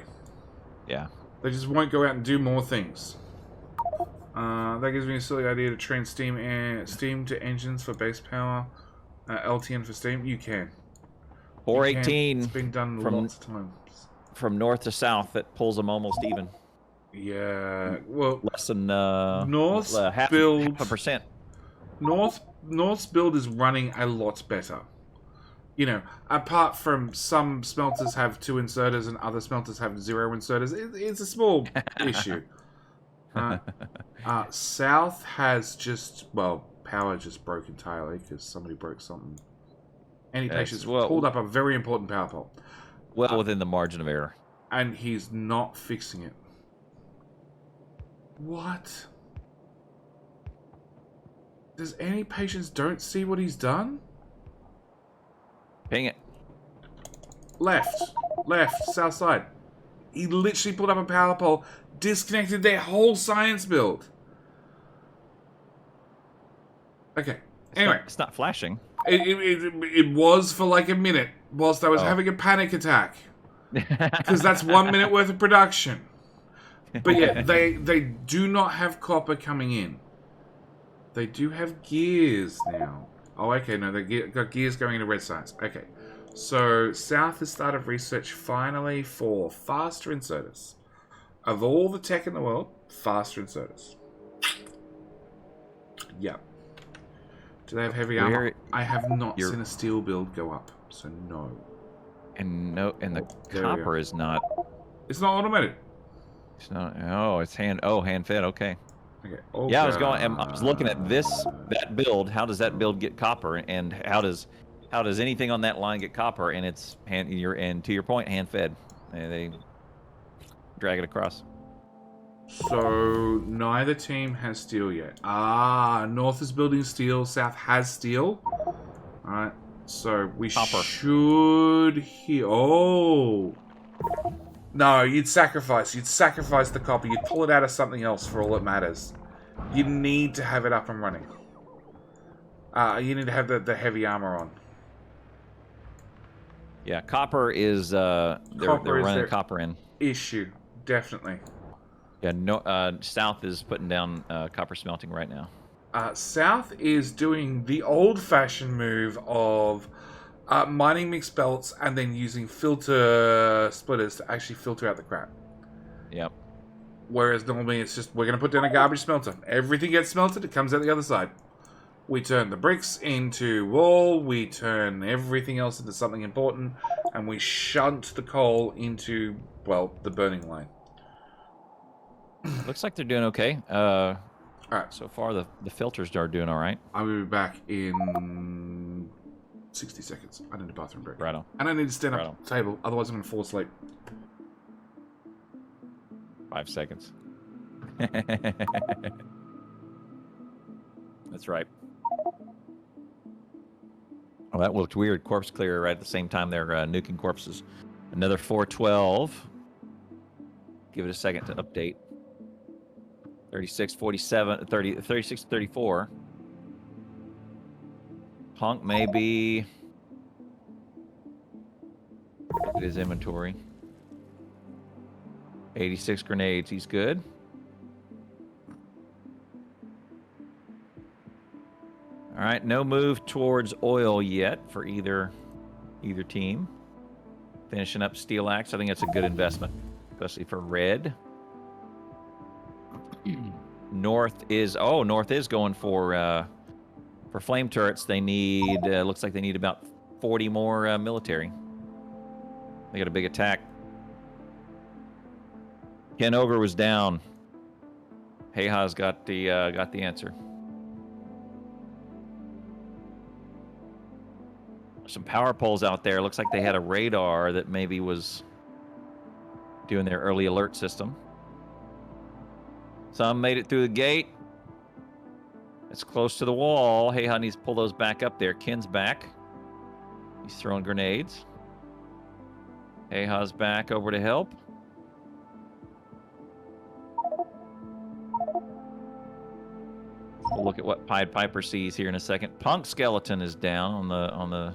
Yeah. They just won't go out and do more things. That gives me a silly idea to train steam to engines for base power. LTN for steam. You can. 418. It's been done lots of times. From north to south, that pulls them almost even. Yeah. Well, less than North's half a percent. North's build is running a lot better. You know, apart from some smelters have 2 inserters and other smelters have 0 inserters, it's a small issue. South has power just broke entirely because somebody broke something. Any patients pulled up a very important power pole. Well within the margin of error. And he's not fixing it. What? Does any patients don't see what he's done? Ping it. Left, south side. He literally pulled up a power pole, disconnected their whole science build. Okay. Anyway. It's not flashing. It was for like a minute whilst I was having a panic attack. Because that's 1 minute worth of production. But yeah, they do not have copper coming in. They do have gears now. Oh, okay, no, they got gears going into red science. Okay. So, South has started research finally for faster inserters. Of all the tech in the world, faster inserters. Yep. Do they have heavy armor? I have not seen a steel build go up, so no. And the copper is not. It's not automated. It's not. Oh, it's hand fed. Okay. Okay. Yeah, I was looking at that build. How does that build get copper, and how does anything on that line get copper? And it's and to your point, hand fed. They drag it across. So, neither team has steel yet. North is building steel, South has steel. Alright, so we should hear... Oh! No, you'd sacrifice the copper, you'd pull it out of something else for all it matters. You need to have it up and running. You need to have the heavy armor on. Yeah, copper is... they're running copper in. Issue, definitely. Yeah, South is putting down copper smelting right now. South is doing the old-fashioned move of mining mixed belts and then using filter splitters to actually filter out the crap. Yep. Whereas normally it's just, we're going to put down a garbage smelter. Everything gets smelted, it comes out the other side. We turn the bricks into wool, we turn everything else into something important, and we shunt the coal into, well, the burning line. Looks like they're doing okay. All right. So far, the filters are doing all right. I will be back in 60 seconds. I need a bathroom break. Right on. And I need to stand up at the table, otherwise I'm going to fall asleep. 5 seconds. That's right. Oh, that looked weird. Corpse clear right at the same time they're nuking corpses. Another 412. Give it a second to update. 36, 47, 30, 36, 34. Punk may be... Look at his inventory. 86 grenades. He's good. All right, no move towards oil yet for either team. Finishing up Steel Axe. I think that's a good investment, especially for red. North is going for flame turrets. They need looks like they need about 40 more military. They got a big attack. Ken Ogre was down. Heiha's got the answer. Some power poles out there. Looks like they had a radar that maybe was doing their early alert system. Some made it through the gate. It's close to the wall. Heiha needs to pull those back up there. Ken's back. He's throwing grenades. Heiha's back over to help. We'll look at what Pied Piper sees here in a second. Punk Skeleton is down on the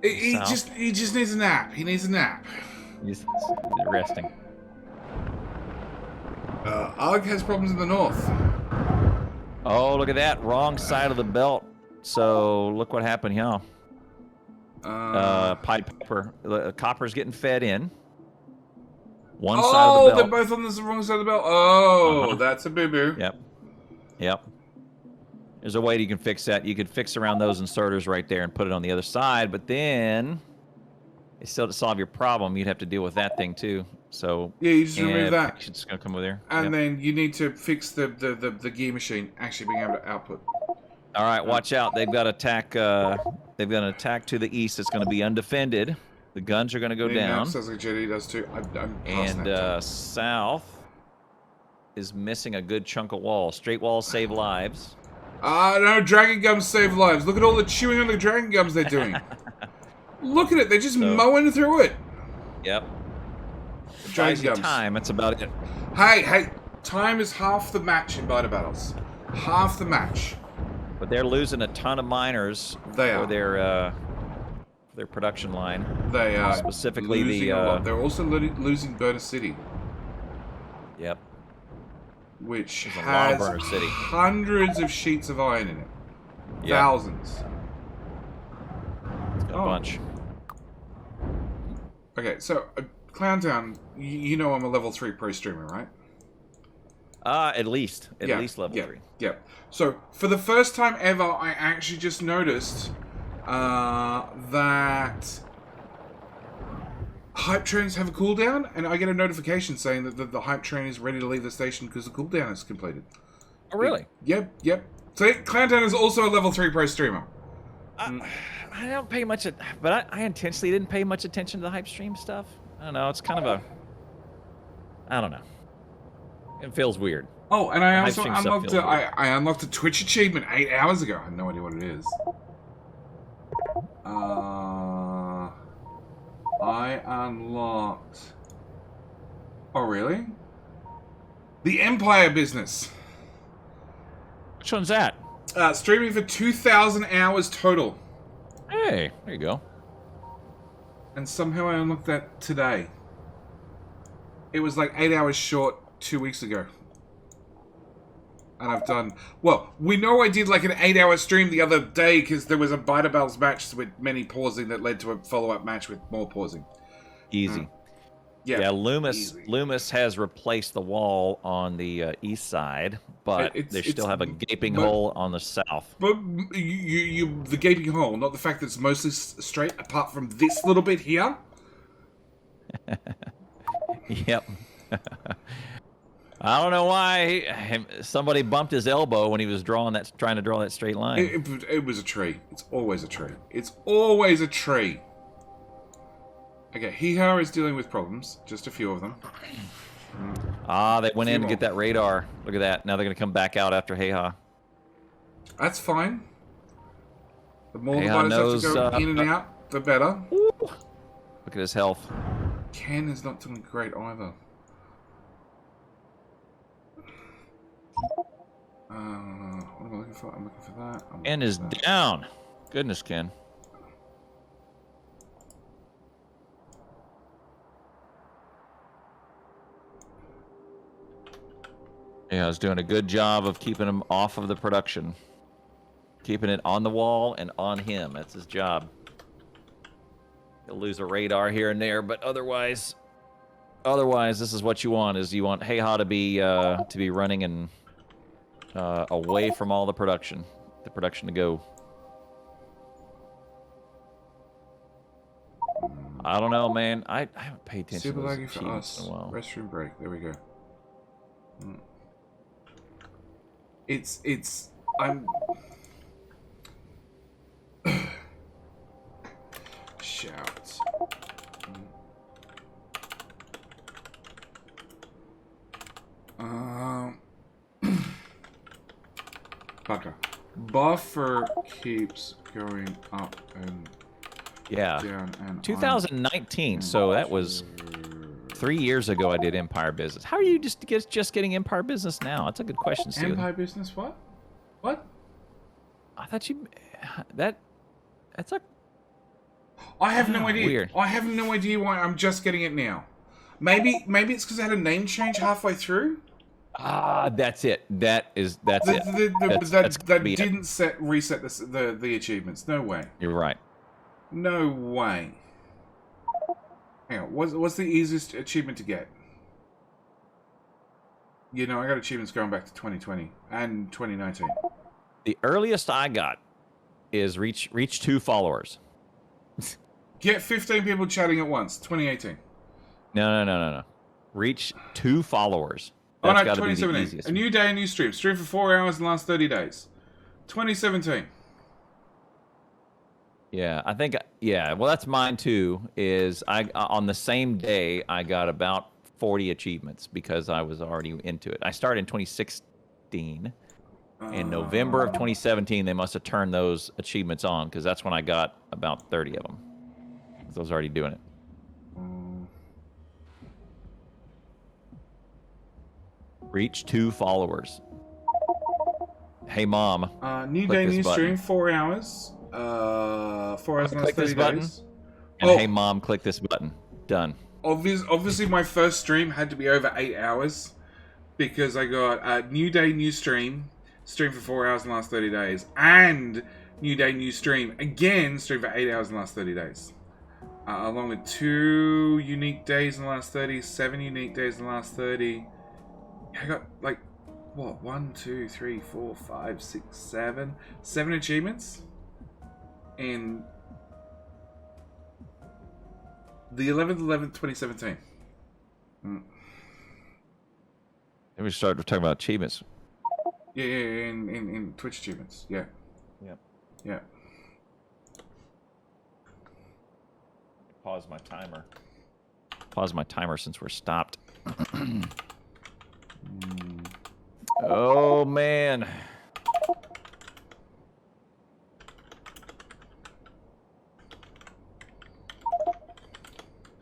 He just needs a nap. He needs a nap. He's resting. Arg has problems in the north. Oh, look at that. Wrong side of the belt. So, look what happened here. Pied Piper. Copper's getting fed in. One side of the belt. Oh, they're both on the wrong side of the belt. Oh, that's a boo-boo. Yep. There's a way you can fix that. You could fix around those inserters right there and put it on the other side, but then still to solve your problem, you'd have to deal with that thing too. So yeah, you just remove that. It's just gonna come over there. And then you need to fix the gear machine actually being able to output. All right, watch out. They've got attack. They've got an attack to the east. It's going to be undefended. The guns are going to go down. Sounds like JD does too. And south is missing a good chunk of wall. Straight walls save lives. No, dragon gums save lives. Look at all the chewing on the dragon gums they're doing. Look at it. They're just mowing through it. Yep. Dragon Buys you gums. time. That's about it. Hey, time is half the match in biter battles. Half the match. But they're losing a ton of miners They for are. their production line. They are specifically losing a lot. They're also losing Burner City. Yep. Which There's a lot of has Burner City. hundreds of sheets of iron in it. Yep. Thousands. It's got a bunch. Okay, so Clowntown, you know I'm a level 3 pro streamer, right? At least level 3. Yeah. So for the first time ever, I actually just noticed that hype trains have a cooldown, and I get a notification saying that the hype train is ready to leave the station because the cooldown is completed. Oh, really? Yep. So Clowntown is also a level 3 pro streamer. I don't pay much, but I intentionally didn't pay much attention to the hype stream stuff. I don't know. It's kind of I don't know. It feels weird. Oh, and I The also hype stream stuff unlocked feels weird. I unlocked a Twitch achievement 8 hours ago. I have no idea what it is. I unlocked... Oh, really? The Empire business. Which one's that? Streaming for 2,000 hours total. Hey, there you go. And somehow I unlocked that today. It was like 8 hours short 2 weeks ago. And I've done... Well, we know I did like an 8-hour stream the other day because there was a Biter Battles match with many pausing that led to a follow-up match with more pausing. Easy. Yeah, Loomis has replaced the wall on the east side, but they still have a gaping hole on the south. But the gaping hole, not the fact that it's mostly straight, apart from this little bit here. Yep. I don't know why somebody bumped his elbow when he was trying to draw that straight line. It was a tree. It's always a tree. It's always a tree. Okay, Hee-Ha is dealing with problems. Just a few of them. They went in to get that radar. Look at that. Now they're going to come back out after Hee-Ha. That's fine. The more the fighters have to go in and out, the better. Ooh. Look at his health. Ken is not doing great either. What am I looking for? I'm looking for that. Ken is down. Goodness, Ken. Yeah, I was doing a good job of keeping him off of the production. Keeping it on the wall and on him. That's his job. He'll lose a radar here and there, but otherwise, this is what you want: is you want Hee-Ha to be running and away from all the production to go. I don't know, man. I haven't paid attention Super to those laggy for achievements us. in a while. Restroom break. There we go. I'm... Shouts. Buffer keeps going up and down and 2019, so that was 3 years ago I did Empire Business. How are you just getting Empire Business now? That's a good question, Steven. Empire Business what? What? I thought you... That's a... I have no idea. Weird. I have no idea why I'm just getting it now. Maybe it's because I had a name change halfway through. That's it. That's it. That didn't reset the achievements. No way. You're right. No way. Hang on. What's the easiest achievement to get? You know, I got achievements going back to 2020 and 2019. The earliest I got is reach 2 followers. Get 15 people chatting at once. 2018. No. Reach 2 followers. Oh That's no, gotta be the 2017. easiest. A new day, a new stream. Stream for 4 hours in the last 30 days. 2017. Yeah, I think. Yeah, well, that's mine too. Is on the same day I got about 40 achievements because I was already into it. I started in 2016. In November of 2017, they must have turned those achievements on because that's when I got about 30 of them. I was already doing it. Reach 2 followers. Hey, Mom. New click day, this new button. stream, 4 hours. 4 hours in the last Click this 30 button. days. And hey, Mom, click this button. Done. Obviously, my first stream had to be over 8 hours because I got new day, new stream for 4 hours in the last 30 days, and new day, new stream stream for 8 hours in the last 30 days, along with 2 unique days in the last 30, 7 unique days in the last 30. I got like what 1, 2, 3, 4, 5, 6, 7 achievements in the 11th, 2017. Then we started talking about achievements. Yeah, in Twitch achievements. Yeah. Yep. Yeah. Pause my timer. Pause my timer since we're stopped. Oh, man.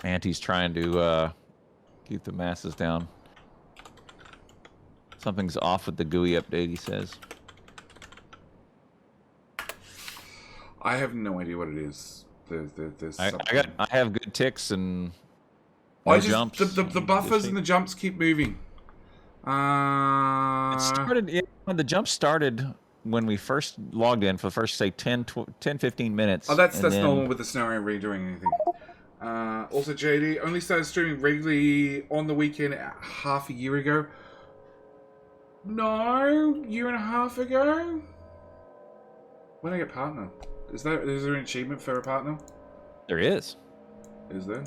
Auntie's trying to keep the masses down. Something's off with the GUI update, he says. I have no idea what it is. There's I something. I have good ticks and no jumps. The buffers and the jumps keep moving. It started. The jump started when we first logged in for the first, say, 10, 15 minutes. Oh, that's normal with the scenario redoing anything. Also, JD only started streaming regularly on the weekend half a year ago. No, year and a half ago. When I get partner, is there an achievement for a partner? There is. Is there?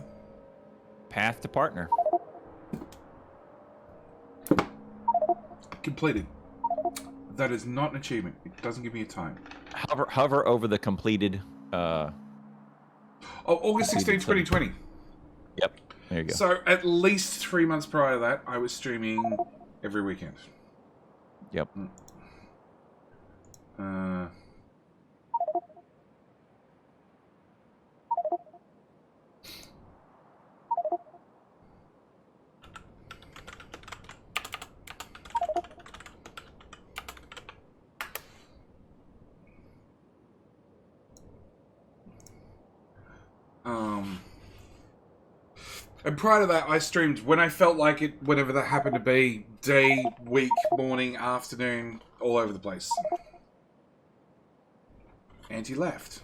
Path to partner. Completed. That is not an achievement. It doesn't give me a time. Hover over the completed. August 16, 2020. Yep. There you go. So at least 3 months prior to that, I was streaming every weekend. Yep. And prior to that, I streamed when I felt like it, whatever that happened to be, day, week, morning, afternoon, all over the place. Auntie left.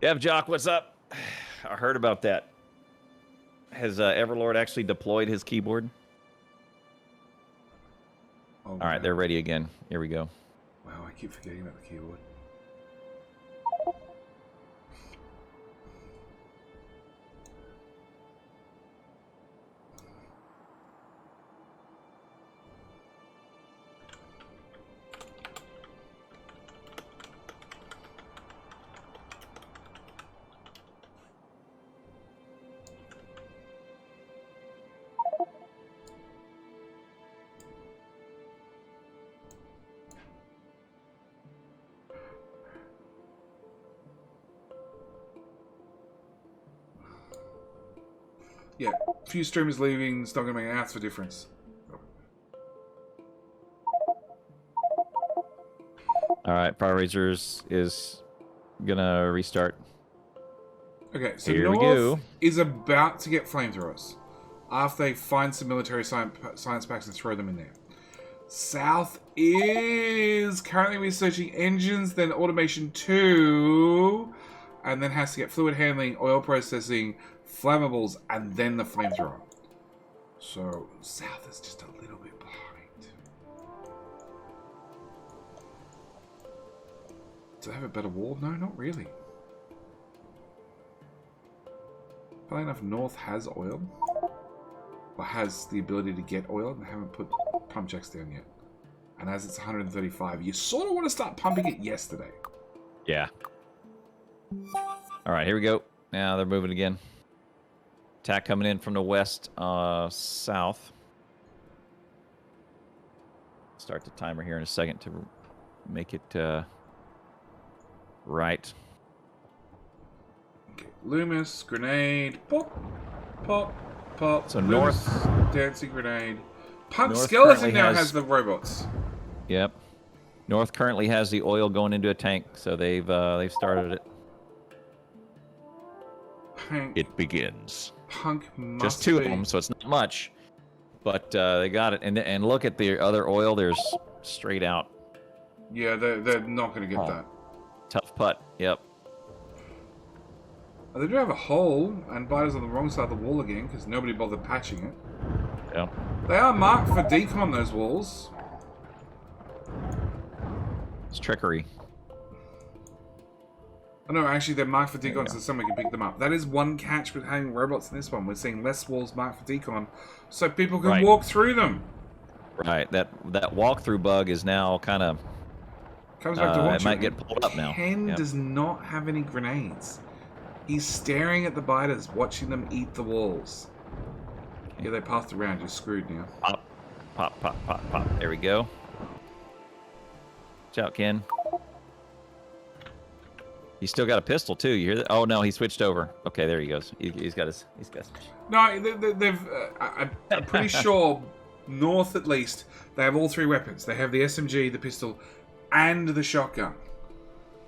Dev Jock, what's up? I heard about that. Has Everlord actually deployed his keyboard? Oh, all right, they're ready again. Here we go. Wow, I keep forgetting about the keyboard. Yeah, few streamers leaving, it's not going to make an ounce of a difference. All right, Power Rangers is going to restart. Okay, so Here North we go. is about to get flamethrowers after they find some military science packs and throw them in there. South is currently researching engines, then automation 2, and then has to get fluid handling, oil processing, flammables, and then the flamethrower. So South is just a little bit behind. Do they have a better wall? No, not really. Funny enough, North has oil. Or has the ability to get oil, and they haven't put pump checks down yet. And as it's 135, you sort of want to start pumping it yesterday. Yeah. All right, here we go. Now they're moving again. Attack coming in from the west, south. Start the timer here in a second to make it right. Okay. Loomis, grenade, pop, pop, Pop. So Loomis, North. dancing grenade. Punk North Skeleton currently now has- has the robots. Yep. North currently has the oil going into a tank, so they've started it. Punk, It begins. Punk must Just two be. of them, so it's not much, but they got it. And look at the other oil. There's straight out. Yeah, they're not going to get that. Tough putt. Yep. They do have a hole, and Bider's on the wrong side of the wall again because nobody bothered patching it. Yep. They are marked for decon, those walls. It's trickery. Oh no, actually they're marked for There you decon go. so someone can pick them up. That is one catch with having robots in this one. We're seeing less walls marked for decon so people can Right. walk through them. Right. That walkthrough bug is now kind of. Comes back to It watch might get pulled up now. Ken Yep. does not have any grenades. He's staring at the biters, watching them eat the walls. Yeah, they passed around. You're screwed now. Pop, pop, pop, pop, pop. There we go. Watch out, Ken. He's still got a pistol too. You hear that? Oh no, he switched over. Okay, there he goes. He's got his. No, they've. I'm pretty sure North at least they have all three weapons. They have the SMG, the pistol, and the shotgun.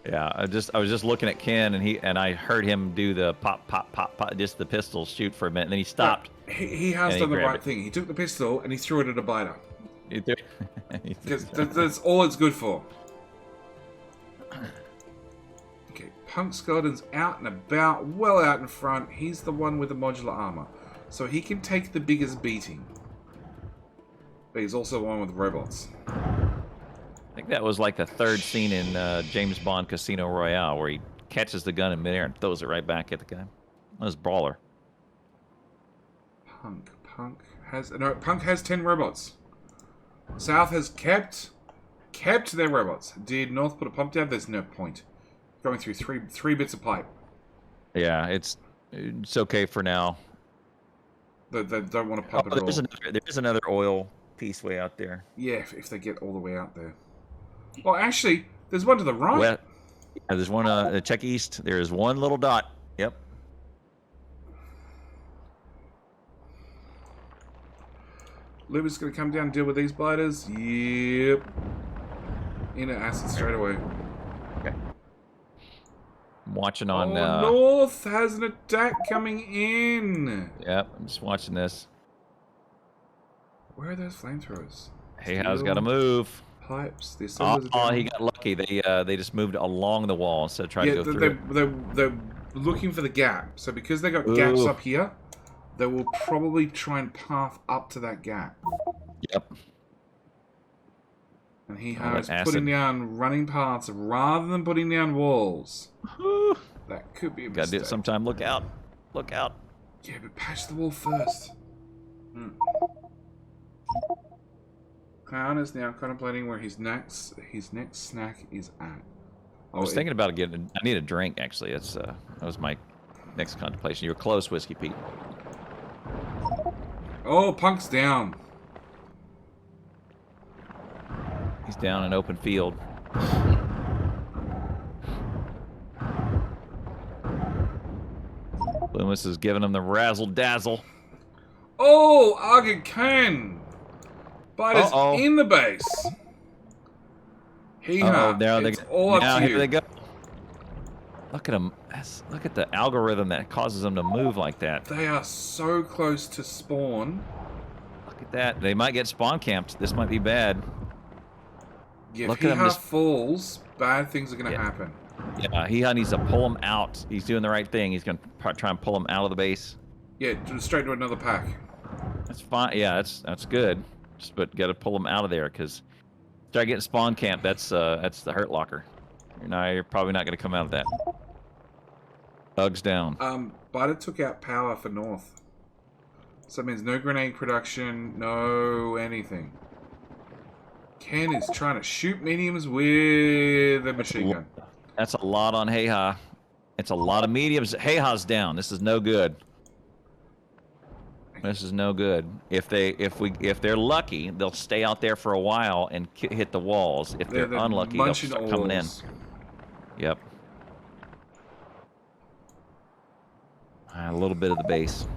Yeah, I was just looking at Ken and I heard him do the pop, pop, pop, pop, just the pistol shoot for a minute, and then he stopped. He has And done he the grabbed right it. thing. He took the pistol and he threw it at a biter. He Because that's all it's good for. Okay, Punk Skeleton's out and about, well out in front. He's the one with the modular armor. So he can take the biggest beating. But he's also the one with robots. I think that was like the third scene in James Bond Casino Royale where he catches the gun in midair and throws it right back at the guy. That was Brawler. Punk has 10 robots. South has kept their robots. Did North put a pump down? There's no point. Going through three bits of pipe. Yeah, it's okay for now. They don't want to pump it at all. There's another oil piece way out there. Yeah, if they get all the way out there. Well, actually, there's one to the right. Well, yeah, there's one. Check east. There is one little dot. Yep. Lubbock's is going to come down and deal with these biters. Yep. In an acid straight away. Okay. I'm watching on. North has an attack coming in. Yep. I'm just watching this. Where are those flamethrowers? Hey, how's got to move? Pipes. The assemblers are Oh, down. he got lucky. They just moved along the wall instead of trying to go through. They're looking for the gap. So because they got gaps Ooh. up here, they will probably try and path up to that gap. Yep. And he Oh, has that putting acid. down running paths rather than putting down walls. That could be a Gotta do mistake. it sometime. Look out. Look out. Yeah, but patch the wall first. Clown is now contemplating where his next snack is at. I was thinking about getting. I need a drink actually. That was my next contemplation. You were close, Whiskey Pete. Oh, Punk's down. He's down in open field. Loomis is giving him the razzle dazzle. Oh, Aga Khan. But it's in the base. It's all up to here you. they go. Look at him. Look at the algorithm that causes them to move like that. They are so close to spawn. Look at that. They might get spawn camped. This might be bad. Yeah, Look if at him Hee-Ha just- falls, bad things are going to happen. Yeah, he needs to pull him out. He's doing the right thing. He's going to try and pull him out of the base. Yeah, straight to another pack. That's fine. Yeah, that's good. But got to pull him out of there because start getting spawn camp. That's the hurt locker. You're probably not going to come out of that. Bugs down. Biter took out power for North. So that means no grenade production, no anything. Ken is trying to shoot mediums with a machine gun. That's a lot on Hee-Ha. It's a lot of mediums. Hee-Ha's down. This is no good. This is no good. If they're lucky, they'll stay out there for a while and hit the walls. If they're unlucky, they'll start coming in. Yep. A little bit of the base.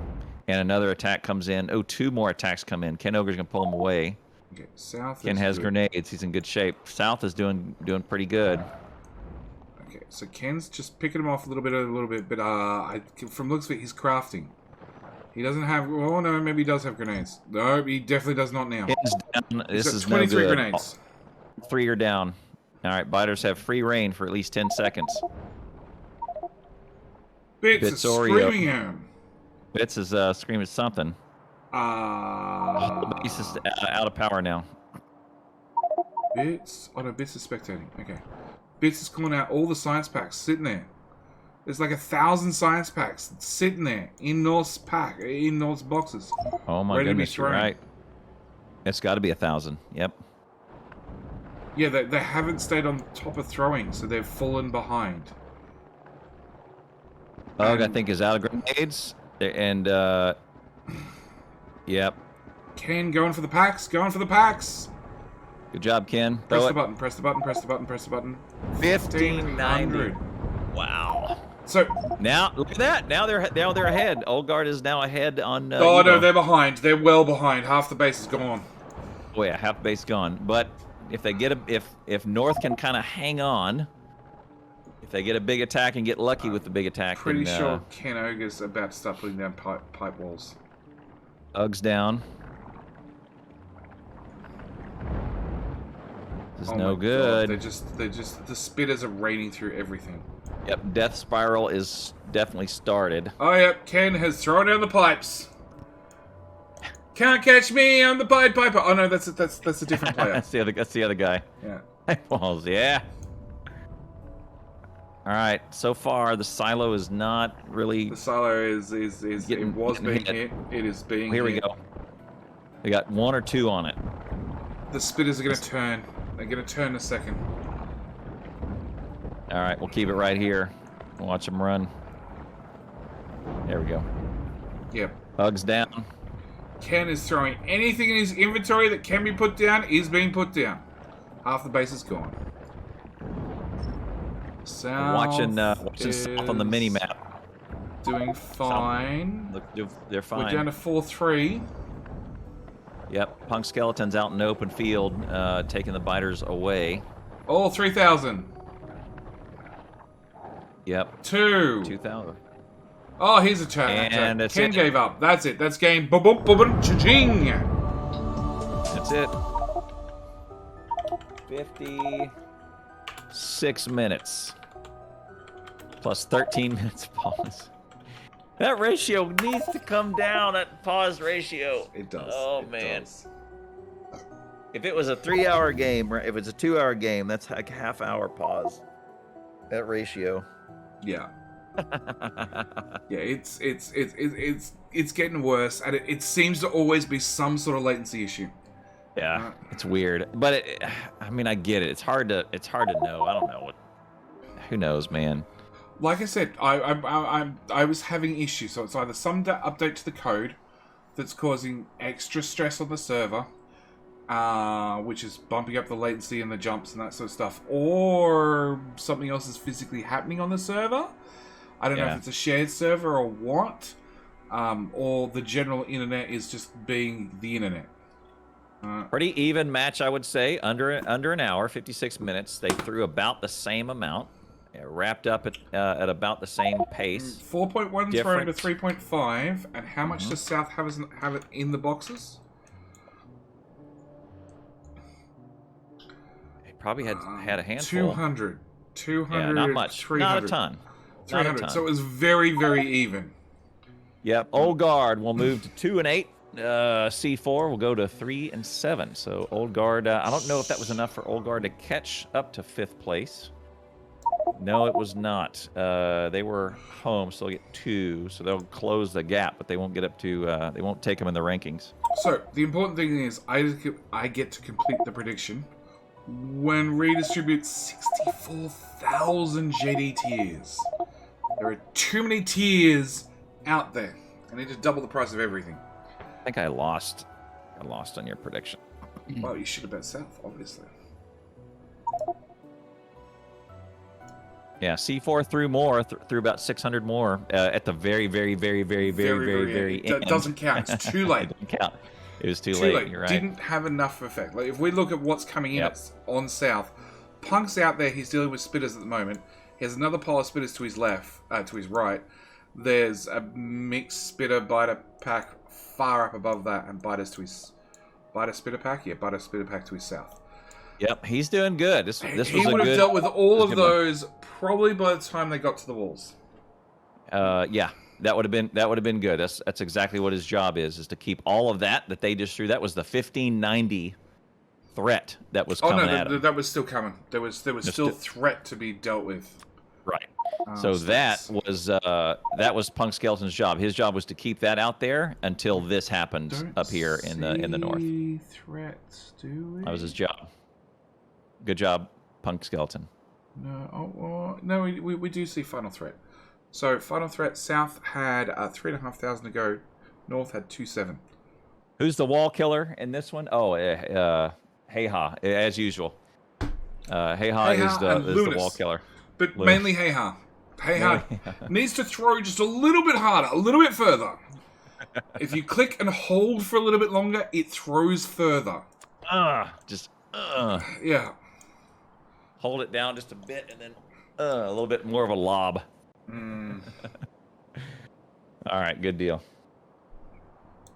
And another attack comes in. Oh, 2 more attacks come in. Ken Ogre's going to pull them away. Okay, south. Ken has grenades. He's in good shape. South is doing pretty good. Okay, so Ken's just picking him off a little bit. But from looks of it, he's crafting. He doesn't have. Oh no, maybe he does have grenades. No, he definitely does not now. Ken's down. This is 23 no good. grenades. 3 are down. All right, biters have free reign for at least 10 seconds. Bits is screaming at him. Bits is screaming something. Bits is out of power now. Bits? Oh no, Bits is spectating. Okay. Bits is calling out all the science packs sitting there. There's like 1,000 science packs sitting there in North's boxes. Oh my goodness, you're right. It's got to be 1,000. Yep. Yeah, they haven't stayed on top of throwing, so they've fallen behind. Ugh, I think is out of grenades. And, yep. Ken going for the packs, Good job, Ken. Press the button, press the button, press the button, press the button. 1,590. Wow. So now look at that. Now they're ahead. Old Guard is now ahead on. Oh no, they're behind. They're well behind. Half the base is gone. Oh yeah, half the base gone. But if they get if North can kind of hang on, if they get a big attack and get lucky with the big attack, Pretty sure Ken Ogre's about to start putting down pipe walls. Uggs down. This is no good. God, they just the spitters are raining through everything. Yep, death spiral is definitely started. Oh yep, Ken has thrown down the pipes. Can't catch me, I'm the Pied Piper. Oh no, that's a different player. That's the other guy. Yeah. Balls, yeah. All right, so far the silo is not really. The silo is it was being hit. It is being. Here we go. We got 1 or 2 on it. The spitters are going to turn. They're going to turn in a second. All right, we'll keep it right here. Watch them run. There we go. Yep. Bugs down. Ken is throwing anything in his inventory that can be put down is being put down. Half the base is gone. South Watching South on the mini map. Doing fine. Look, they're fine. We're down to 4-3. Yep, Punk Skeleton's out in the open field, taking the biters away. All 3,000. Yep. 2,000. Oh, here's a turn. And Ken gave up. That's it. That's game. Boom, boom, boom, boom, cha-ching. That's it. 56 minutes. Plus 13 minutes pause. That ratio needs to come down, that pause ratio. It does. Oh, it man. Does. If it was a 3-hour game, if it's a 2-hour game, that's like a half-hour pause. That ratio. Yeah. Yeah, it's getting worse, and it seems to always be some sort of latency issue. Yeah, it's weird, but I mean, I get it. It's hard to know. I don't know who knows, man. Like I said, I was having issues, so it's either some update to the code that's causing extra stress on the server, which is bumping up the latency and the jumps and that sort of stuff, or something else is physically happening on the server. I don't know if it's a shared server or what, or the general internet is just being the internet. Pretty even match, I would say. Under an hour, 56 minutes. They threw about the same amount. Wrapped up at about the same pace. 4.1 thrown to 3.5, and how much does South have it in the boxes? They probably had a handful. 200. 200. Yeah, not much. 300. Not a ton. 300. So it was very, very even. Yep. Old Guard will move to 2 and 8. C4 will go to 3 and 7. So Old Guard. I don't know if that was enough for Old Guard to catch up to 5th place. No, it was not. They were home, so they'll get 2. So they'll close the gap, but they won't get up to. They won't take them in the rankings. So the important thing is, I get to complete the prediction when redistribute 64,000 JD tiers. There are too many tiers out there. I need to double the price of everything. I think I lost. I lost on your prediction. Well, you should have bet South, obviously. Yeah, C4 threw more, threw about 600 more at the very, very, very, very, very, very, very It end. doesn't count. It's too late. It didn't count. It was too Too late. late. You're right. Didn't have enough effect. Like if we look at what's coming in on South, Punk's out there. He's dealing with spitters at the moment. He has another pile of spitters to his left, to his right. There's a mixed spitter biter pack far up above that, and biter spitter pack. Yeah, biter spitter pack to his south. Yep, he's doing good. This was he would have dealt with all of those probably by the time they got to the walls. Yeah, that would have been good. That's exactly what his job is to keep all of that they just threw. That was the 1590 threat that was coming at him. That was still coming. There was still threat to be dealt with. Right. So that was Punk Skeleton's job. His job was to keep that out there until this happened up here in the north. Threats, do we? That was his job. Good job, Punk Skeleton. No, we do see final threat. So final threat. South had 3,500 to go. North had 2,700. Who's the wall killer in this one? Oh, Hey-Ha, as usual. Hey-Ha is the wall killer. But mainly Hey-Ha. Hey-Ha needs to throw just a little bit harder, a little bit further. If you click and hold for a little bit longer, it throws further. Yeah. Hold it down just a bit, and then a little bit more of a lob. All right, good deal.